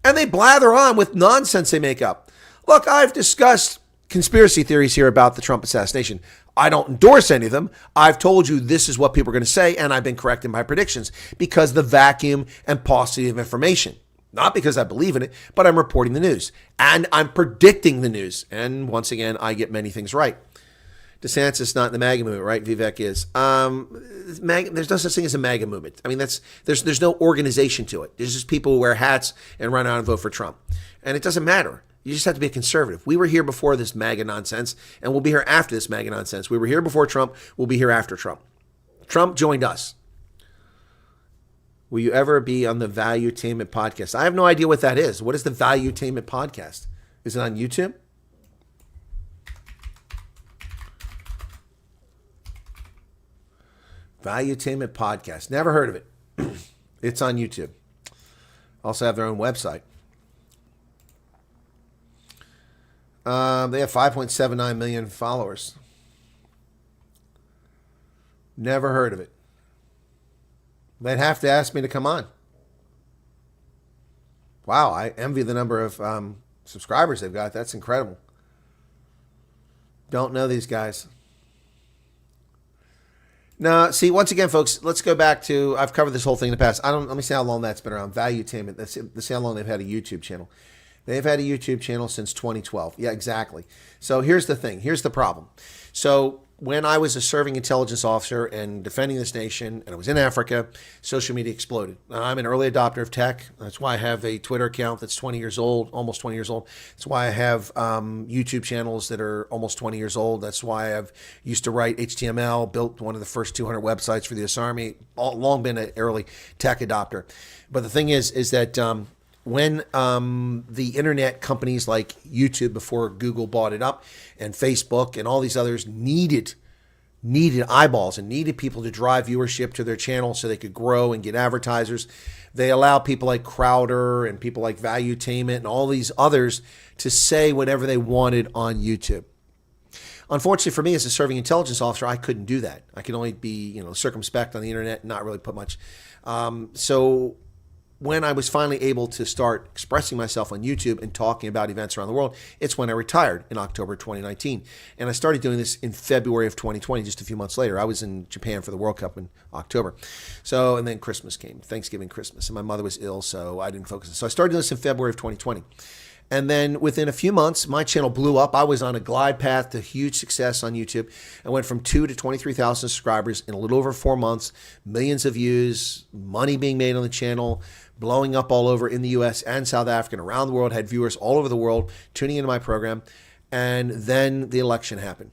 And they blather on with nonsense they make up. Look, I've discussed conspiracy theories here about the Trump assassination. I don't endorse any of them. I've told you this is what people are going to say, and I've been correct in my predictions because the vacuum and paucity of information. Not because I believe in it, but I'm reporting the news. And I'm predicting the news. And once again, I get many things right. DeSantis is not in the MAGA movement, right? Vivek is. There's no such thing as a MAGA movement. I mean, there's no organization to it. There's just people who wear hats and run out and vote for Trump. And it doesn't matter. You just have to be a conservative. We were here before this MAGA nonsense, and we'll be here after this MAGA nonsense. We were here before Trump. We'll be here after Trump. Trump joined us. Will you ever be on the Valuetainment podcast? I have no idea what that is. What is the Valuetainment podcast? Is it on YouTube? Valuetainment Podcast. Never heard of it. It's on YouTube. Also have their own website. They have 5.79 million followers. Never heard of it. They'd have to ask me to come on. Wow, I envy the number of subscribers they've got. That's incredible. Don't know these guys. Now, see, once again, folks, let's go back to, I've covered this whole thing in the past. Let me see how long that's been around. Valuetainment. Let's see how long they've had a YouTube channel. They've had a YouTube channel since 2012. Yeah, exactly. So here's the thing. Here's the problem. So when I was a serving intelligence officer and defending this nation, and I was in Africa, social media exploded. I'm an early adopter of tech. That's why I have a Twitter account that's 20 years old, almost 20 years old. That's why I have YouTube channels that are almost 20 years old. That's why I've used to write HTML, built one of the first 200 websites for the U.S. Army, long been an early tech adopter. But the thing is that when the internet companies like YouTube, before Google bought it up, and Facebook and all these others needed eyeballs and needed people to drive viewership to their channel so they could grow and get advertisers, they allowed people like Crowder and people like Valuetainment and all these others to say whatever they wanted on YouTube. Unfortunately for me, as a serving intelligence officer, I couldn't do that. I could only be, circumspect on the internet and not really put much. So when I was finally able to start expressing myself on YouTube and talking about events around the world, it's when I retired in October 2019. And I started doing this in February of 2020, just a few months later. I was in Japan for the World Cup in October. So, and then Christmas came, Thanksgiving, Christmas, and my mother was ill, so I didn't focus. So I started doing this in February of 2020. And then within a few months, my channel blew up. I was on a glide path to huge success on YouTube. I went from 2,000 to 23,000 subscribers in a little over 4 months, millions of views, money being made on the channel, blowing up all over in the U.S. and South Africa and around the world, had viewers all over the world tuning into my program. And then the election happened.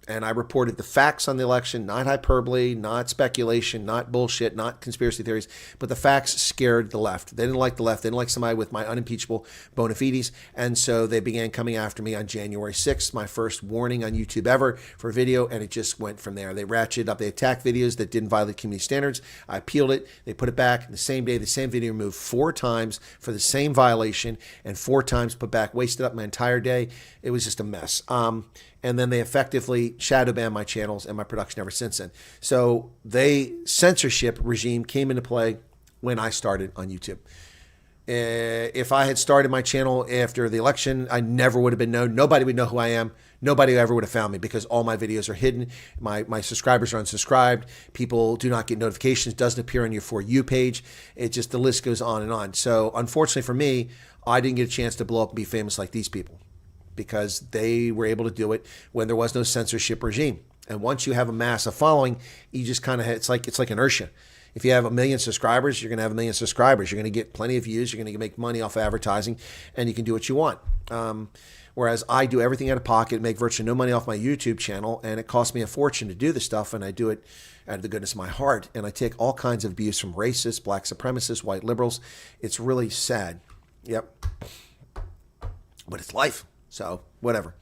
And I reported the facts on the election, not hyperbole, not speculation, not bullshit, not conspiracy theories, but the facts scared the left. They didn't like the left. They didn't like somebody with my unimpeachable bona fides. And so they began coming after me on January 6th, my first warning on YouTube ever for a video, and it just went from there. They ratcheted up. They attacked videos that didn't violate community standards. I appealed it. They put it back. The same day, the same video removed 4 times for the same violation, and 4 times put back, wasted up my entire day. It was just a mess. And then they effectively shadow banned my channels and my production ever since then. So censorship regime came into play when I started on YouTube. If I had started my channel after the election, I never would have been known. Nobody would know who I am. Nobody ever would have found me because all my videos are hidden. My subscribers are unsubscribed. People do not get notifications. Doesn't appear on your For You page. It just, the list goes on and on. So unfortunately for me, I didn't get a chance to blow up and be famous like these people, because they were able to do it when there was no censorship regime. And once you have a massive following, you just kind of, it's like inertia. If you have 1 million subscribers, you're going to have 1 million subscribers. You're going to get plenty of views. You're going to make money off of advertising, and you can do what you want. Whereas I do everything out of pocket, make virtually no money off my YouTube channel, and it costs me a fortune to do this stuff, and I do it out of the goodness of my heart. And I take all kinds of abuse from racists, black supremacists, white liberals. It's really sad. Yep. But it's life. So, whatever.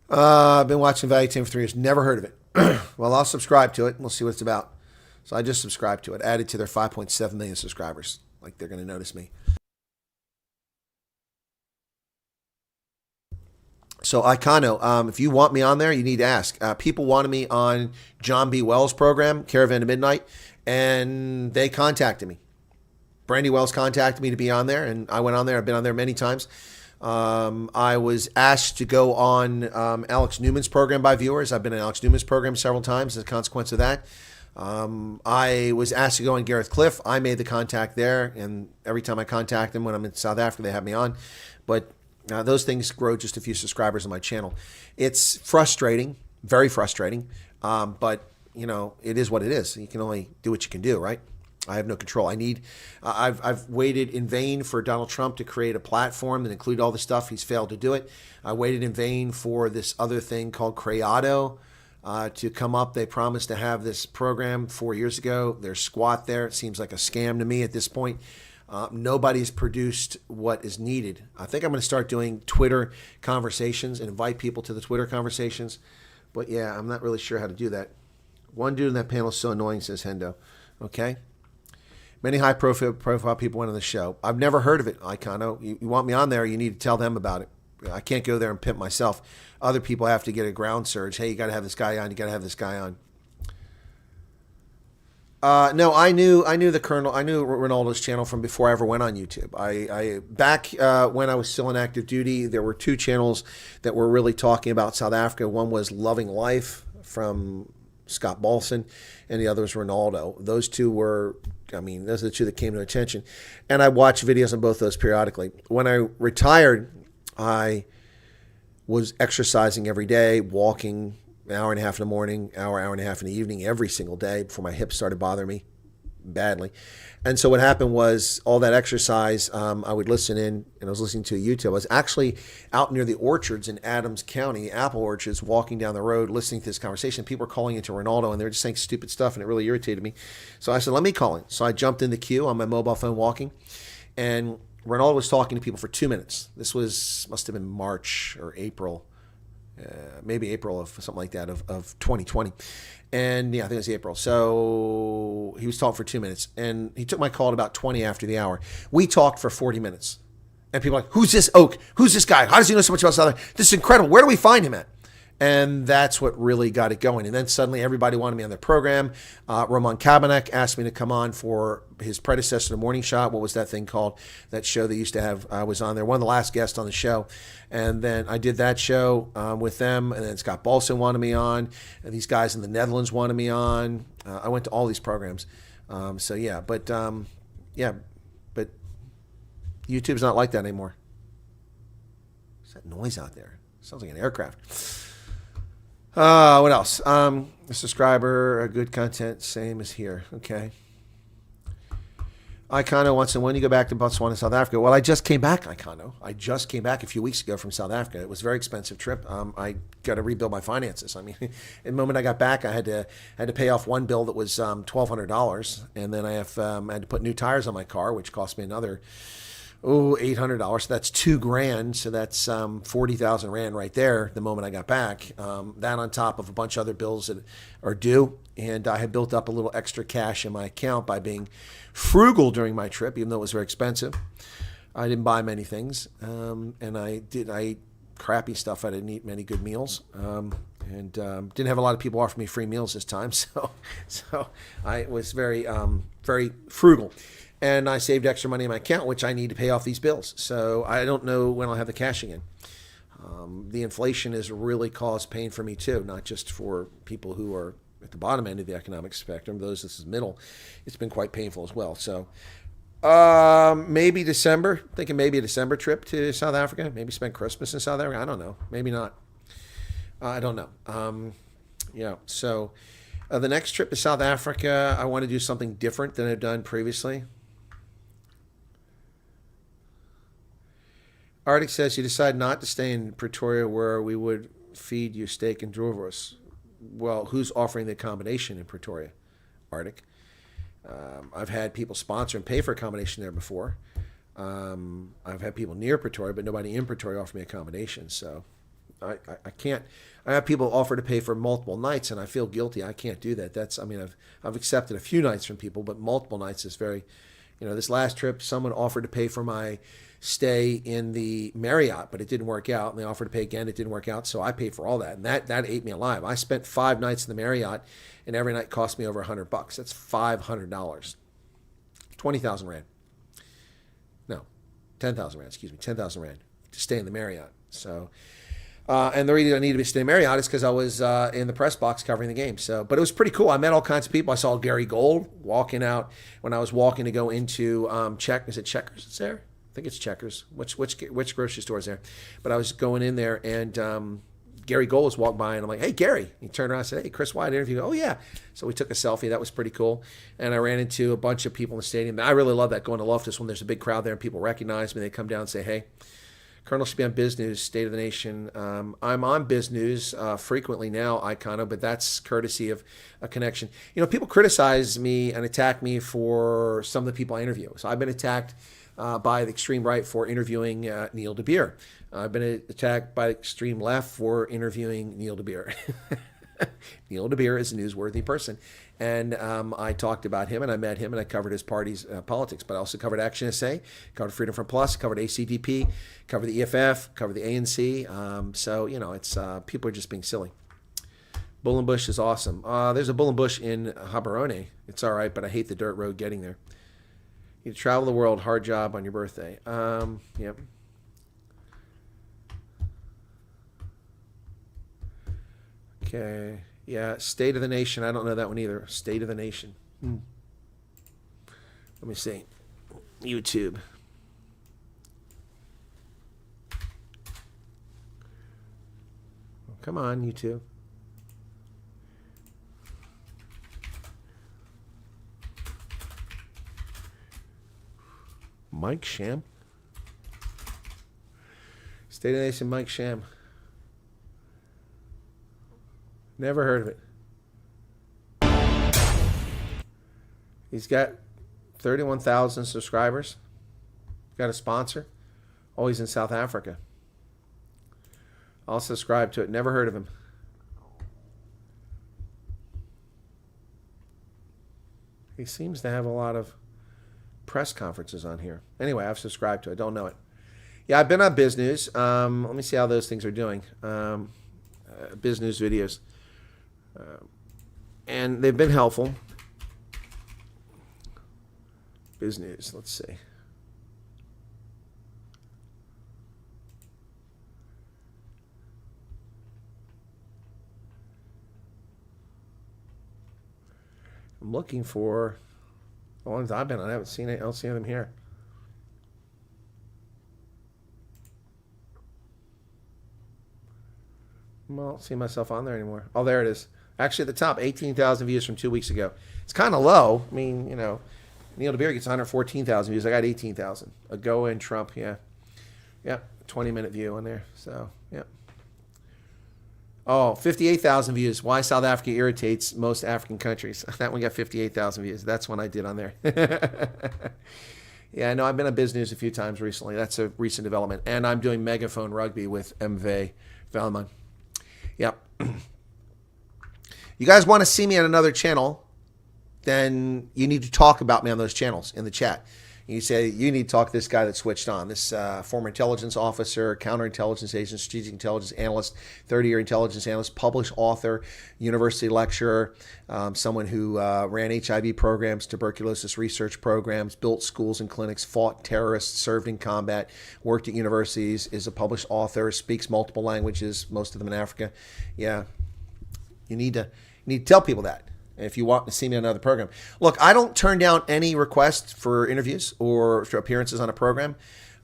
I've been watching Valuetainment for 3 years. Never heard of it. Well, I'll subscribe to it. We'll see what it's about. So I just subscribed to it. Added to their 5.7 million subscribers. Like they're going to notice me. So, Icano, if you want me on there, you need to ask. People wanted me on John B. Wells' program, Caravan to Midnight, and they contacted me. Brandy Wells contacted me to be on there, and I went on there. I've been on there many times. I was asked to go on Alex Newman's program by viewers. I've been on Alex Newman's program several times as a consequence of that. I was asked to go on Gareth Cliff. I made the contact there, and every time I contact them when I'm in South Africa, they have me on. But those things grow just a few subscribers on my channel. It's frustrating, very frustrating, but it is what it is. You can only do what you can do, right? I have no control. I've waited in vain for Donald Trump to create a platform that included all the stuff. He's failed to do it. I waited in vain for this other thing called Creado to come up. They promised to have this program 4 years ago. They're squat there. It seems like a scam to me at this point. Nobody's produced what is needed. I think I'm going to start doing Twitter conversations and invite people to the Twitter conversations. But yeah, I'm not really sure how to do that. One dude in that panel is so annoying, says Hendo. Okay. Many high-profile people went on the show. I've never heard of it, Icono. You want me on there, you need to tell them about it. I can't go there and pimp myself. Other people have to get a ground surge. Hey, you got to have this guy on. You got to have this guy on. No, I knew the Colonel. I knew Ronaldo's channel from before I ever went on YouTube. Back when I was still in active duty, there were two channels that were really talking about South Africa. One was Loving Life from Scott Balson, and the other was Ronaldo. Those two were, those are the two that came to attention. And I watched videos on both those periodically. When I retired, I was exercising every day, walking an hour and a half in the morning, hour and a half in the evening, every single day before my hips started bothering me badly. And so what happened was all that exercise, I would listen in, and I was listening to YouTube. I was actually out near the orchards in Adams County, apple orchards, walking down the road, listening to this conversation. People were calling into Ronaldo, and they were just saying stupid stuff, and it really irritated me. So I said, let me call in. So I jumped in the queue on my mobile phone walking, and Ronaldo was talking to people for 2 minutes. This must have been March or April, maybe April of something like that of 2020. And yeah, I think it was April. So he was talking for 2 minutes, and he took my call at about 20 after the hour. We talked for 40 minutes, and people were like, who's this Oak? Who's this guy? How does he know so much about South Africa? This is incredible. Where do we find him at? And that's what really got it going. And then suddenly everybody wanted me on their program. Roman Kabanek asked me to come on for his predecessor, The Morning Shot. What was that thing called? That show they used to have. I was on there, one of the last guests on the show. And then I did that show with them. And then Scott Balson wanted me on. And these guys in the Netherlands wanted me on. I went to all these programs. But YouTube's not like that anymore. What's that noise out there? Sounds like an aircraft. What else? A subscriber, good content, same as here. Okay. Icono wants to, when you go back to Botswana, South Africa? Well, I just came back, Icono. I just came back a few weeks ago from South Africa. It was a very expensive trip. I got to rebuild my finances. The moment I got back, I had to pay off one bill that was $1,200, and then I had to put new tires on my car, which cost me another $800. So that's $2,000. So that's 40,000 rand right there. The moment I got back, that on top of a bunch of other bills that are due, and I had built up a little extra cash in my account by being frugal during my trip, even though it was very expensive. I didn't buy many things, and I ate crappy stuff. I didn't eat many good meals, and didn't have a lot of people offer me free meals this time. So I was very frugal. And I saved extra money in my account, which I need to pay off these bills. So I don't know when I'll have the cash again. The inflation has really caused pain for me too, not just for people who are at the bottom end of the economic spectrum. Those this is middle, it's been quite painful as well. So maybe December. Thinking maybe a December trip to South Africa. Maybe spend Christmas in South Africa. I don't know. Maybe not. I don't know. So the next trip to South Africa, I want to do something different than I've done previously. Arctic says you decide not to stay in Pretoria where we would feed you steak and drovers. Well, who's offering the accommodation in Pretoria, Arctic? I've had people sponsor and pay for accommodation there before. I've had people near Pretoria, but nobody in Pretoria offer me accommodation. So I can't. I have people offer to pay for multiple nights, and I feel guilty. I can't do that. I've accepted a few nights from people, but multiple nights is very. This last trip, someone offered to pay for my stay in the Marriott, but it didn't work out. And they offered to pay again. It didn't work out. So I paid for all that. And that ate me alive. I spent 5 nights in the Marriott, and every night cost me over $100. That's $500. 20,000 rand. No, 10,000 rand, excuse me. 10,000 rand to stay in the Marriott. So, and the reason I needed to stay in Marriott is because I was in the press box covering the game. So, but it was pretty cool. I met all kinds of people. I saw Gary Gold walking out when I was walking to go into is it Checkers? It's there? I think it's Checkers. Which grocery store is there? But I was going in there, and Gary Gold was walking by, and I'm like, hey, Gary. He turned around and said, hey, Chris Wyatt interview. Oh, yeah. So we took a selfie. That was pretty cool. And I ran into a bunch of people in the stadium. I really love that, going to Loftus when there's a big crowd there and people recognize me. They come down and say, hey, Colonel should be on Biz News, State of the Nation. I'm on Biz News frequently now, Icono, but that's courtesy of a connection. People criticize me and attack me for some of the people I interview. So I've been attacked by the extreme right for interviewing Neil De Beer. I've been attacked by the extreme left for interviewing Neil De Beer. Neil DeBeer is a newsworthy person. And I talked about him, and I met him, and I covered his party's politics. But I also covered Action SA, covered Freedom Front Plus, covered ACDP, covered the EFF, covered the ANC. So, you know, it's people are just being silly. Bullenbush is awesome. There's a Bullenbush in Habarone. It's all right, but I hate the dirt road getting there. You travel the world, hard job on your birthday. Yep. Okay. Yeah, State of the Nation. I don't know that one either. State of the Nation. Let me see. YouTube. Come on, YouTube. Mike Sham? State of the Nation, Mike Sham. Never heard of it. He's got 31,000 subscribers. Got a sponsor. Oh, he's in South Africa. I'll subscribe to it. Never heard of him. He seems to have a lot of press conferences on here. Anyway, I've subscribed to it. Don't know it. Yeah, I've been on Biz News. Let me see how those things are doing. Biz News videos. And they've been helpful. Biz News, let's see. I'm looking for the ones I've been on. I haven't seen it. I don't see them here. I don't see myself on there anymore. Oh, there it is. Actually, at the top, 18,000 views from 2 weeks ago. It's kind of low. I mean, you know, Neil DeBeer gets 114,000 views. I got 18,000. Agoa and Trump, yeah. Yep, 20-minute view on there. So, yep. Oh, 58,000 views. Why South Africa irritates most African countries. That one got 58,000 views. That's one I did on there. Yeah, I know I've been on Biz News a few times recently. That's a recent development. And I'm doing Megaphone Rugby with MV Valmont. Yep. You guys want to see me on another channel, then you need to talk about me on those channels in the chat. You say, you need to talk to this guy that switched on, this former intelligence officer, counterintelligence agent, strategic intelligence analyst, 30-year intelligence analyst, published author, university lecturer, someone who ran HIV programs, tuberculosis research programs, built schools and clinics, fought terrorists, served in combat, worked at universities, is a published author, speaks multiple languages, most of them in Africa. Yeah, you need to tell people that. If you want to see me on another program. Look, I don't turn down any requests for interviews or for appearances on a program.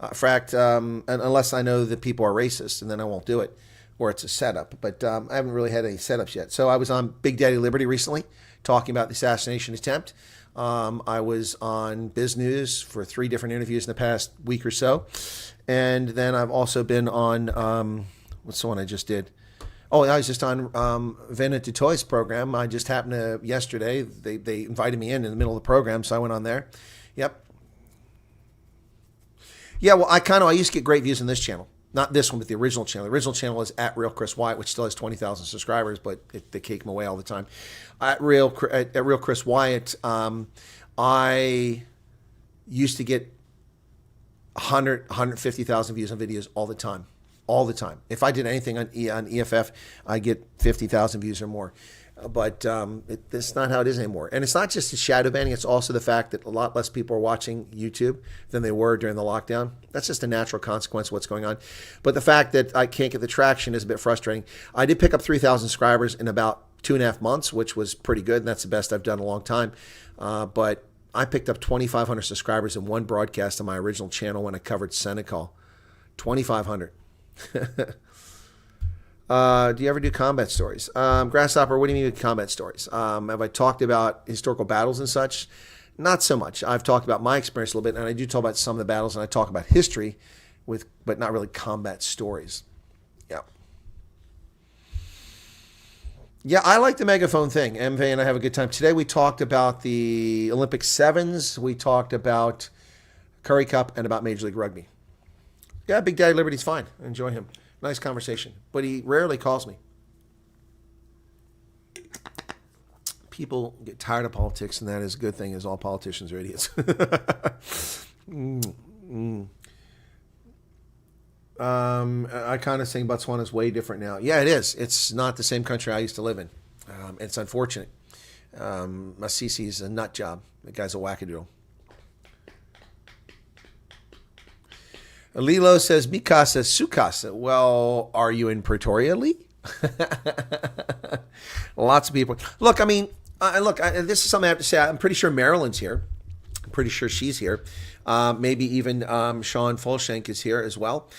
In fact, unless I know that people are racist, and then I won't do it, or it's a setup. But I haven't really had any setups yet. So I was on Big Daddy Liberty recently, talking about the assassination attempt. I was on Biz News for 3 different interviews in the past week or so. And then I've also been on, what's the one I just did? Oh, I was just on Vena Tutoy's program. I just happened to, yesterday, they invited me in the middle of the program, so I went on there. Yep. Yeah, well, I used to get great views on this channel. Not this one, but the original channel. The original channel is at Real Chris Wyatt, which still has 20,000 subscribers, but they kick them away all the time. At Real Chris Wyatt, I used to get 100, 150,000 views on videos all the time. All the time. If I did anything on EFF, I get 50,000 views or more. But that's not how it is anymore. And it's not just the shadow banning. It's also the fact that a lot less people are watching YouTube than they were during the lockdown. That's just a natural consequence of what's going on. But the fact that I can't get the traction is a bit frustrating. I did pick up 3,000 subscribers in about 2.5 months, which was pretty good. And that's the best I've done in a long time. But I picked up 2,500 subscribers in one broadcast on my original channel when I covered Senegal. 2,500. Do you ever do combat stories? Grasshopper, what do you mean with combat stories? Have I talked about historical battles and such? Not so much. I've talked about my experience a little bit, and I do talk about some of the battles, and I talk about history, but not really combat stories. Yeah. Yeah, I like the megaphone thing. MV and I have a good time. Today we talked about the Olympic Sevens. We talked about Curry Cup and about Major League Rugby. Yeah, Big Daddy Liberty's fine. I enjoy him. Nice conversation. But he rarely calls me. people get tired of politics, and that is a good thing, is all politicians are idiots. I kind of think Botswana is way different now. Yeah, it is. It's not the same country I used to live in. It's unfortunate. Masisi is a nut job. The guy's a wackadoodle. Lilo says, Mikasa Sukasa. Well, are you in Pretoria, Lee? Lots of people. Look, I mean, this is something I have to say. I'm pretty sure Marilyn's here. I'm pretty sure she's here. Maybe even Sean Fulshank is here as well.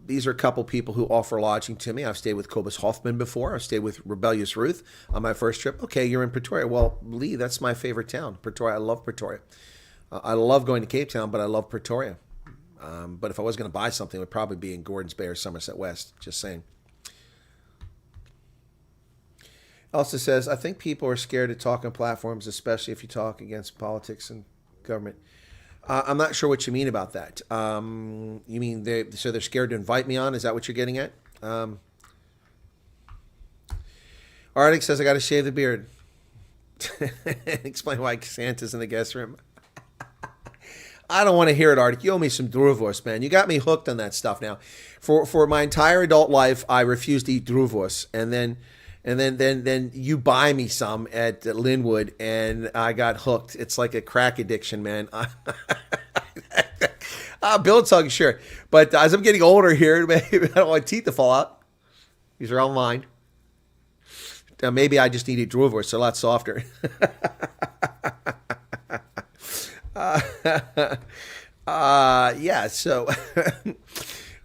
These are a couple people who offer lodging to me. I've stayed with Cobus Hoffman before. I've stayed with Rebellious Ruth on my first trip. Okay, you're in Pretoria. Well, Lee, that's my favorite town, Pretoria. I love Pretoria. I love going to Cape Town, but I love Pretoria. But if I was going to buy something, it would probably be in Gordons Bay or Somerset West. Just saying. Elsa says, I think people are scared to talk on platforms, especially if you talk against politics and government. I'm not sure what you mean about that. You mean they're scared to invite me on? Is that what you're getting at? Arctic says, I got to shave the beard. Explain why Santa's in the guest room. I don't want to hear it, Arctic. You owe me some droevoors, man. You got me hooked on that stuff now. For my entire adult life, I refused to eat droevoors, and then you buy me some at Linwood, and I got hooked. It's like a crack addiction, man. Bill talking sure, but as I'm getting older here, maybe I don't want teeth to fall out. These are all mine. Maybe I just needed droevoors, so a lot softer. Yeah, so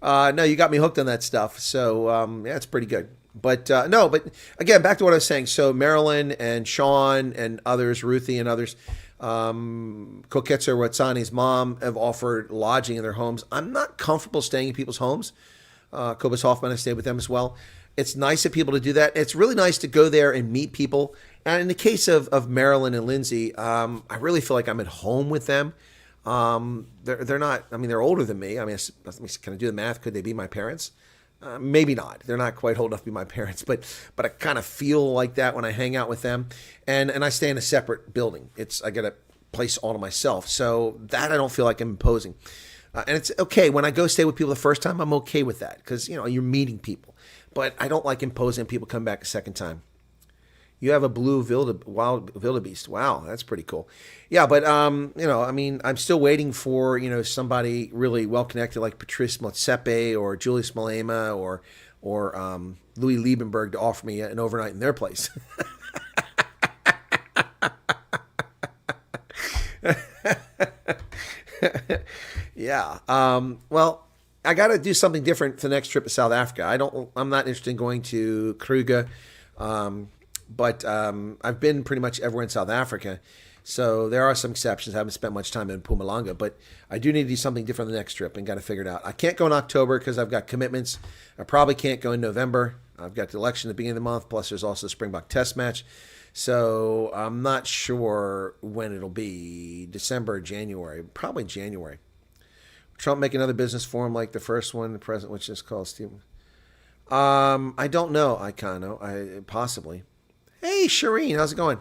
no, you got me hooked on that stuff. So yeah, it's pretty good. But no, but again, back to what I was saying. So Marilyn and Sean and others, Ruthie and others, Koketsu Watsani's mom have offered lodging in their homes. I'm not comfortable staying in people's homes. Cobus Hoffman, I stayed with them as well. It's nice of people to do that. It's really nice to go there and meet people. And in the case of Marilyn and Lindsay, I really feel like I'm at home with them. They're not, I mean, they're older than me. I mean, can I do the math? Could they be my parents? Maybe not. They're not quite old enough to be my parents, but I kind of feel like that when I hang out with them. And I stay in a separate building. I got a place all to myself. So that I don't feel like I'm imposing. And it's okay. When I go stay with people the first time, I'm okay with that because, you're meeting people. But I don't like imposing people come back a second time. You have a blue wild wildebeest. Wow, that's pretty cool. Yeah, but I'm still waiting for somebody really well connected like Patrice Motsepe or Julius Malema or Louis Liebenberg to offer me an overnight in their place. Yeah. Well, I got to do something different for the next trip to South Africa. I'm not interested in going to Kruger. But I've been pretty much everywhere in South Africa. So there are some exceptions. I haven't spent much time in Mpumalanga, but I do need to do something different the next trip and got to figure it out. I can't go in October because I've got commitments. I probably can't go in November. I've got the election at the beginning of the month, plus there's also the Springbok Test match. So I'm not sure when it'll be, December or January, probably January. Trump make another business forum like the first one, the president, which is called Steve. I don't know, Icano, possibly. Hey, Shireen, how's it going?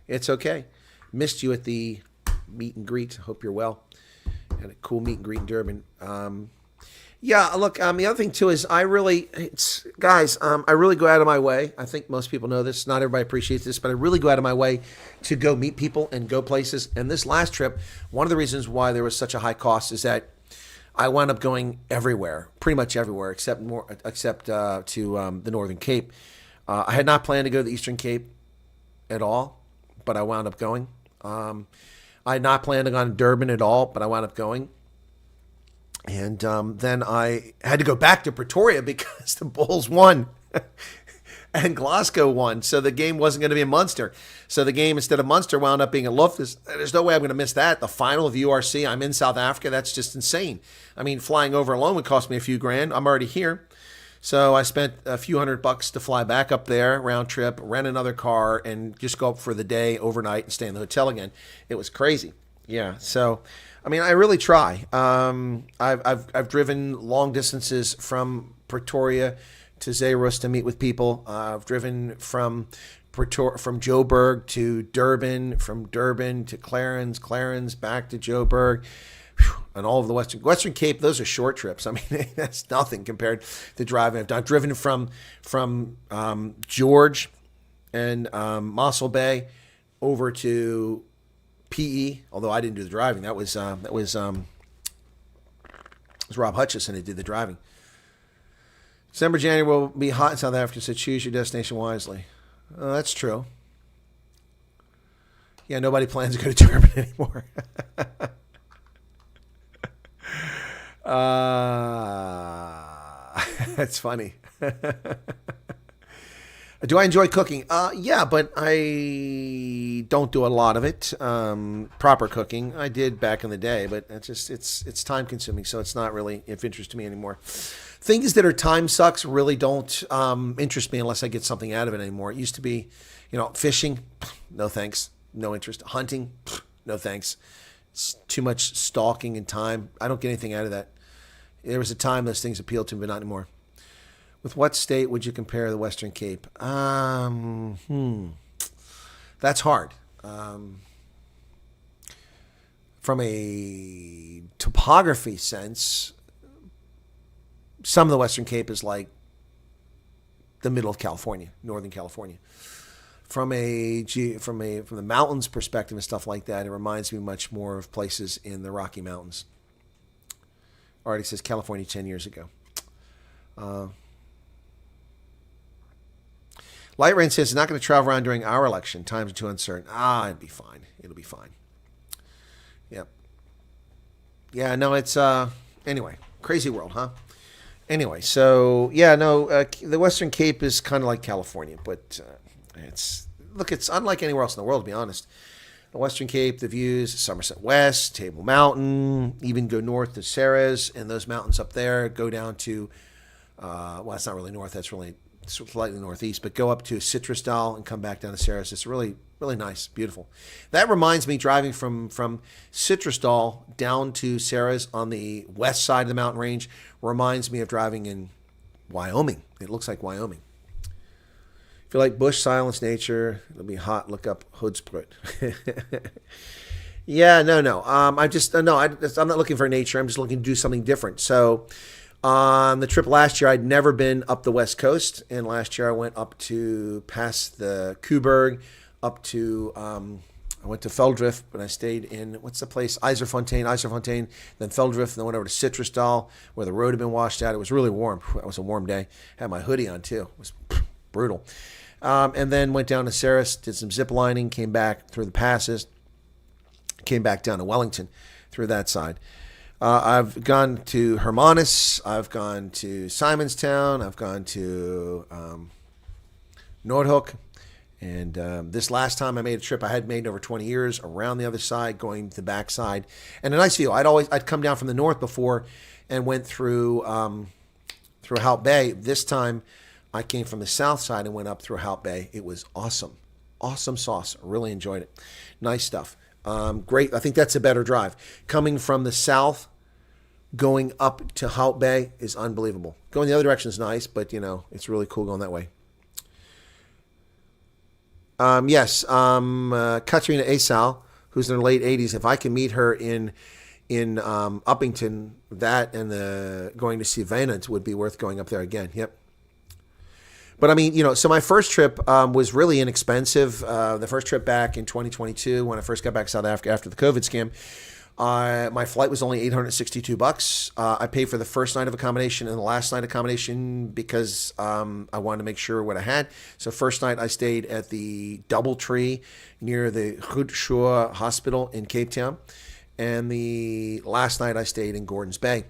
It's okay. Missed you at the meet and greet. Hope you're well. Had a cool meet and greet in Durban. Yeah, look, the other thing, too, is I really go out of my way. I think most people know this. Not everybody appreciates this, but I really go out of my way to go meet people and go places. And this last trip, one of the reasons why there was such a high cost is that I wound up going everywhere, pretty much everywhere, except to the Northern Cape. I had not planned to go to the Eastern Cape at all, but I wound up going. I had not planned to go to Durban at all, but I wound up going. And then I had to go back to Pretoria because the Bulls won and Glasgow won. So the game wasn't going to be in Munster. So the game, instead of Munster, wound up being in Loftus. There's no way I'm going to miss that. The final of URC, I'm in South Africa. That's just insane. I mean, flying over alone would cost me a few grand. I'm already here. So I spent a few $100 to fly back up there, round trip, rent another car, and just go up for the day, overnight, and stay in the hotel again. It was crazy. Yeah. So, I mean, I really try. I've driven long distances from Pretoria to Zeerust to meet with people. I've driven from from Joburg to Durban, from Durban to Clarence back to Joburg, and all of the Western Cape. Those are short trips. I mean, that's nothing compared to driving. I've driven from George and Mossel Bay over to PE. Although I didn't do the driving. That was Rob Hutchison who did the driving. December, January will be hot in South Africa, so choose your destination wisely. Oh, that's true. Yeah, nobody plans to go to Durban anymore. That's funny. Do I enjoy cooking? Yeah, but I don't do a lot of it. Proper cooking, I did back in the day, but it's time consuming, so it's not really of interest to me anymore. Things that are time sucks really don't interest me unless I get something out of it anymore. It used to be, fishing, no thanks, no interest. Hunting, no thanks. It's too much stalking and time. I don't get anything out of that. There was a time those things appealed to me, but not anymore. With what state would you compare the Western Cape? That's hard. From a topography sense, some of the Western Cape is like the middle of California, Northern California. From the mountains perspective and stuff like that, it reminds me much more of places in the Rocky Mountains. Already says California 10 years ago. Light Rain says, not going to travel around during our election. Times are too uncertain. It'll be fine. It'll be fine. Yep. Yeah, no, it's, anyway, crazy world, huh? Anyway, so, yeah, no, the Western Cape is kind of like California, but it's unlike anywhere else in the world, to be honest. The Western Cape, the views, Somerset West, Table Mountain, even go north to Ceres, and those mountains up there go down to, well, it's not really north, that's really slightly northeast, but go up to Citrusdal and come back down to Ceres. It's really, really nice, beautiful. That reminds me, driving from Citrusdal down to Ceres on the west side of the mountain range reminds me of driving in Wyoming. It looks like Wyoming. If you like bush, silence, nature, it'll be hot. Look up Hoedspruit. Yeah, no. I'm not looking for nature. I'm just looking to do something different. So on the trip last year, I'd never been up the West Coast. And last year I went up to past the Kuberg, up to, I went to Veldrift, but I stayed in, what's the place? IJsselfontein, then Veldrift, then went over to Citrusdal, where the road had been washed out. It was really warm. That was a warm day. Had my hoodie on, too. It was brutal. And then went down to Ceres, did some zip lining, came back through the passes, came back down to Wellington through that side. I've gone to Hermanus, I've gone to Simonstown, I've gone to Noordhoek, and this last time I made a trip I had made in over 20 years around the other side, going to the back side, and a nice view. I'd come down from the north before and went through Hout Bay. This time I came from the south side and went up through Hout Bay. It was awesome. Awesome sauce. Really enjoyed it. Nice stuff. Great. I think that's a better drive. Coming from the south, going up to Hout Bay is unbelievable. Going the other direction is nice, but, it's really cool going that way. Yes. Katrina Asal, who's in her late 80s. If I can meet her in Uppington, that and going to see Venant would be worth going up there again. Yep. But I mean, so my first trip was really inexpensive. The first trip back in 2022, when I first got back to South Africa after the COVID scam, my flight was only $862. I paid for the first night of accommodation and the last night accommodation because I wanted to make sure what I had. So first night I stayed at the Doubletree near the Goed Shore Hospital in Cape Town. And the last night I stayed in Gordons Bay.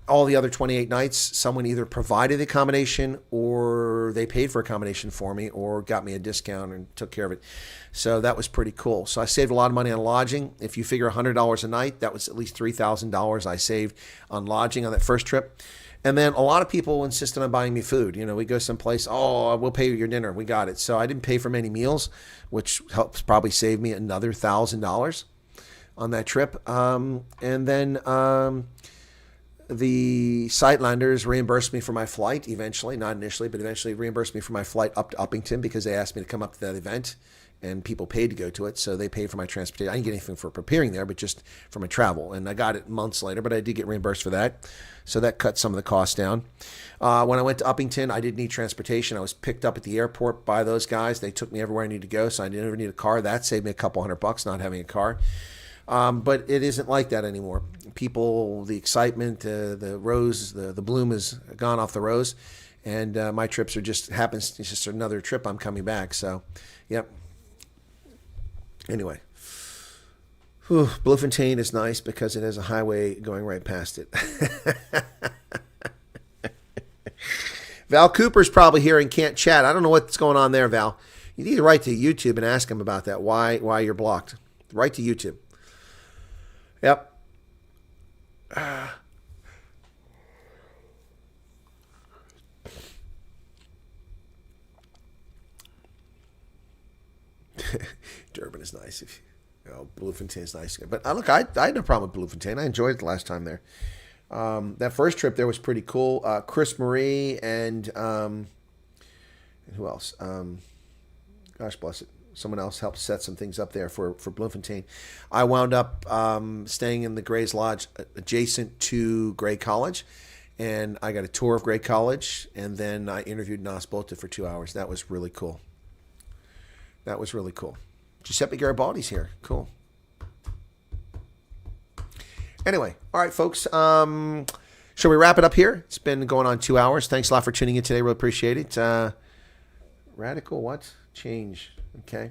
All the other 28 nights, someone either provided the accommodation or they paid for accommodation for me or got me a discount and took care of it. So that was pretty cool. So I saved a lot of money on lodging. If you figure $100 a night, that was at least $3,000 I saved on lodging on that first trip. And then a lot of people insisted on buying me food. We go someplace, we'll pay you your dinner. We got it. So I didn't pay for many meals, which helps probably save me another $1,000 on that trip. And then the Sightlanders reimbursed me for my flight eventually, not initially, but eventually reimbursed me for my flight up to Uppington because they asked me to come up to that event and people paid to go to it. So they paid for my transportation. I didn't get anything for preparing there, but just for my travel. And I got it months later, but I did get reimbursed for that. So that cut some of the costs down. When I went to Uppington, I didn't need transportation. I was picked up at the airport by those guys. They took me everywhere I needed to go. So I didn't ever need a car. That saved me a couple $100 not having a car. But it isn't like that anymore. People, the excitement, the rose, the bloom has gone off the rose, and my trips are just happens. It's just another trip. I'm coming back. So, yep. Anyway, Bloemfontein is nice because it has a highway going right past it. Val Cooper's probably here and can't chat. I don't know what's going on there, Val. You need to write to YouTube and ask him about that. Why you're blocked? Write to YouTube. Yep. Durban is nice. Bloemfontein is nice. But look, I had no problem with Bloemfontein. I enjoyed it the last time there. That first trip there was pretty cool. Chris Marie and who else? Gosh bless it. Someone else helped set some things up there for Bloemfontein. I wound up staying in the Gray's Lodge adjacent to Grey College, and I got a tour of Grey College, and then I interviewed Nas Bota for 2 hours. That was really cool. Giuseppe Garibaldi's here. Cool. Anyway, all right, folks. Shall we wrap it up here? It's been going on 2 hours. Thanks a lot for tuning in today. Really appreciate it. Radical what? Change. Okay.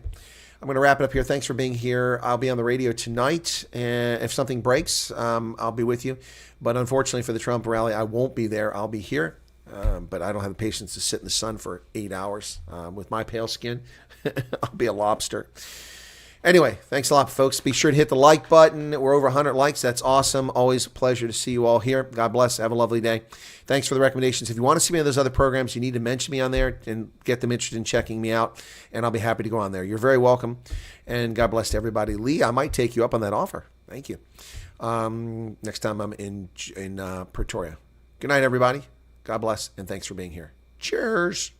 I'm going to wrap it up here. Thanks for being here. I'll be on the radio tonight. And if something breaks, I'll be with you. But unfortunately for the Trump rally, I won't be there. I'll be here. But I don't have the patience to sit in the sun for 8 hours. With my pale skin, I'll be a lobster. Anyway, thanks a lot, folks. Be sure to hit the like button. We're over 100 likes. That's awesome. Always a pleasure to see you all here. God bless. Have a lovely day. Thanks for the recommendations. If you want to see me on those other programs, you need to mention me on there and get them interested in checking me out, and I'll be happy to go on there. You're very welcome, and God bless to everybody. Lee, I might take you up on that offer. Thank you. Next time I'm in Pretoria. Good night, everybody. God bless, and thanks for being here. Cheers.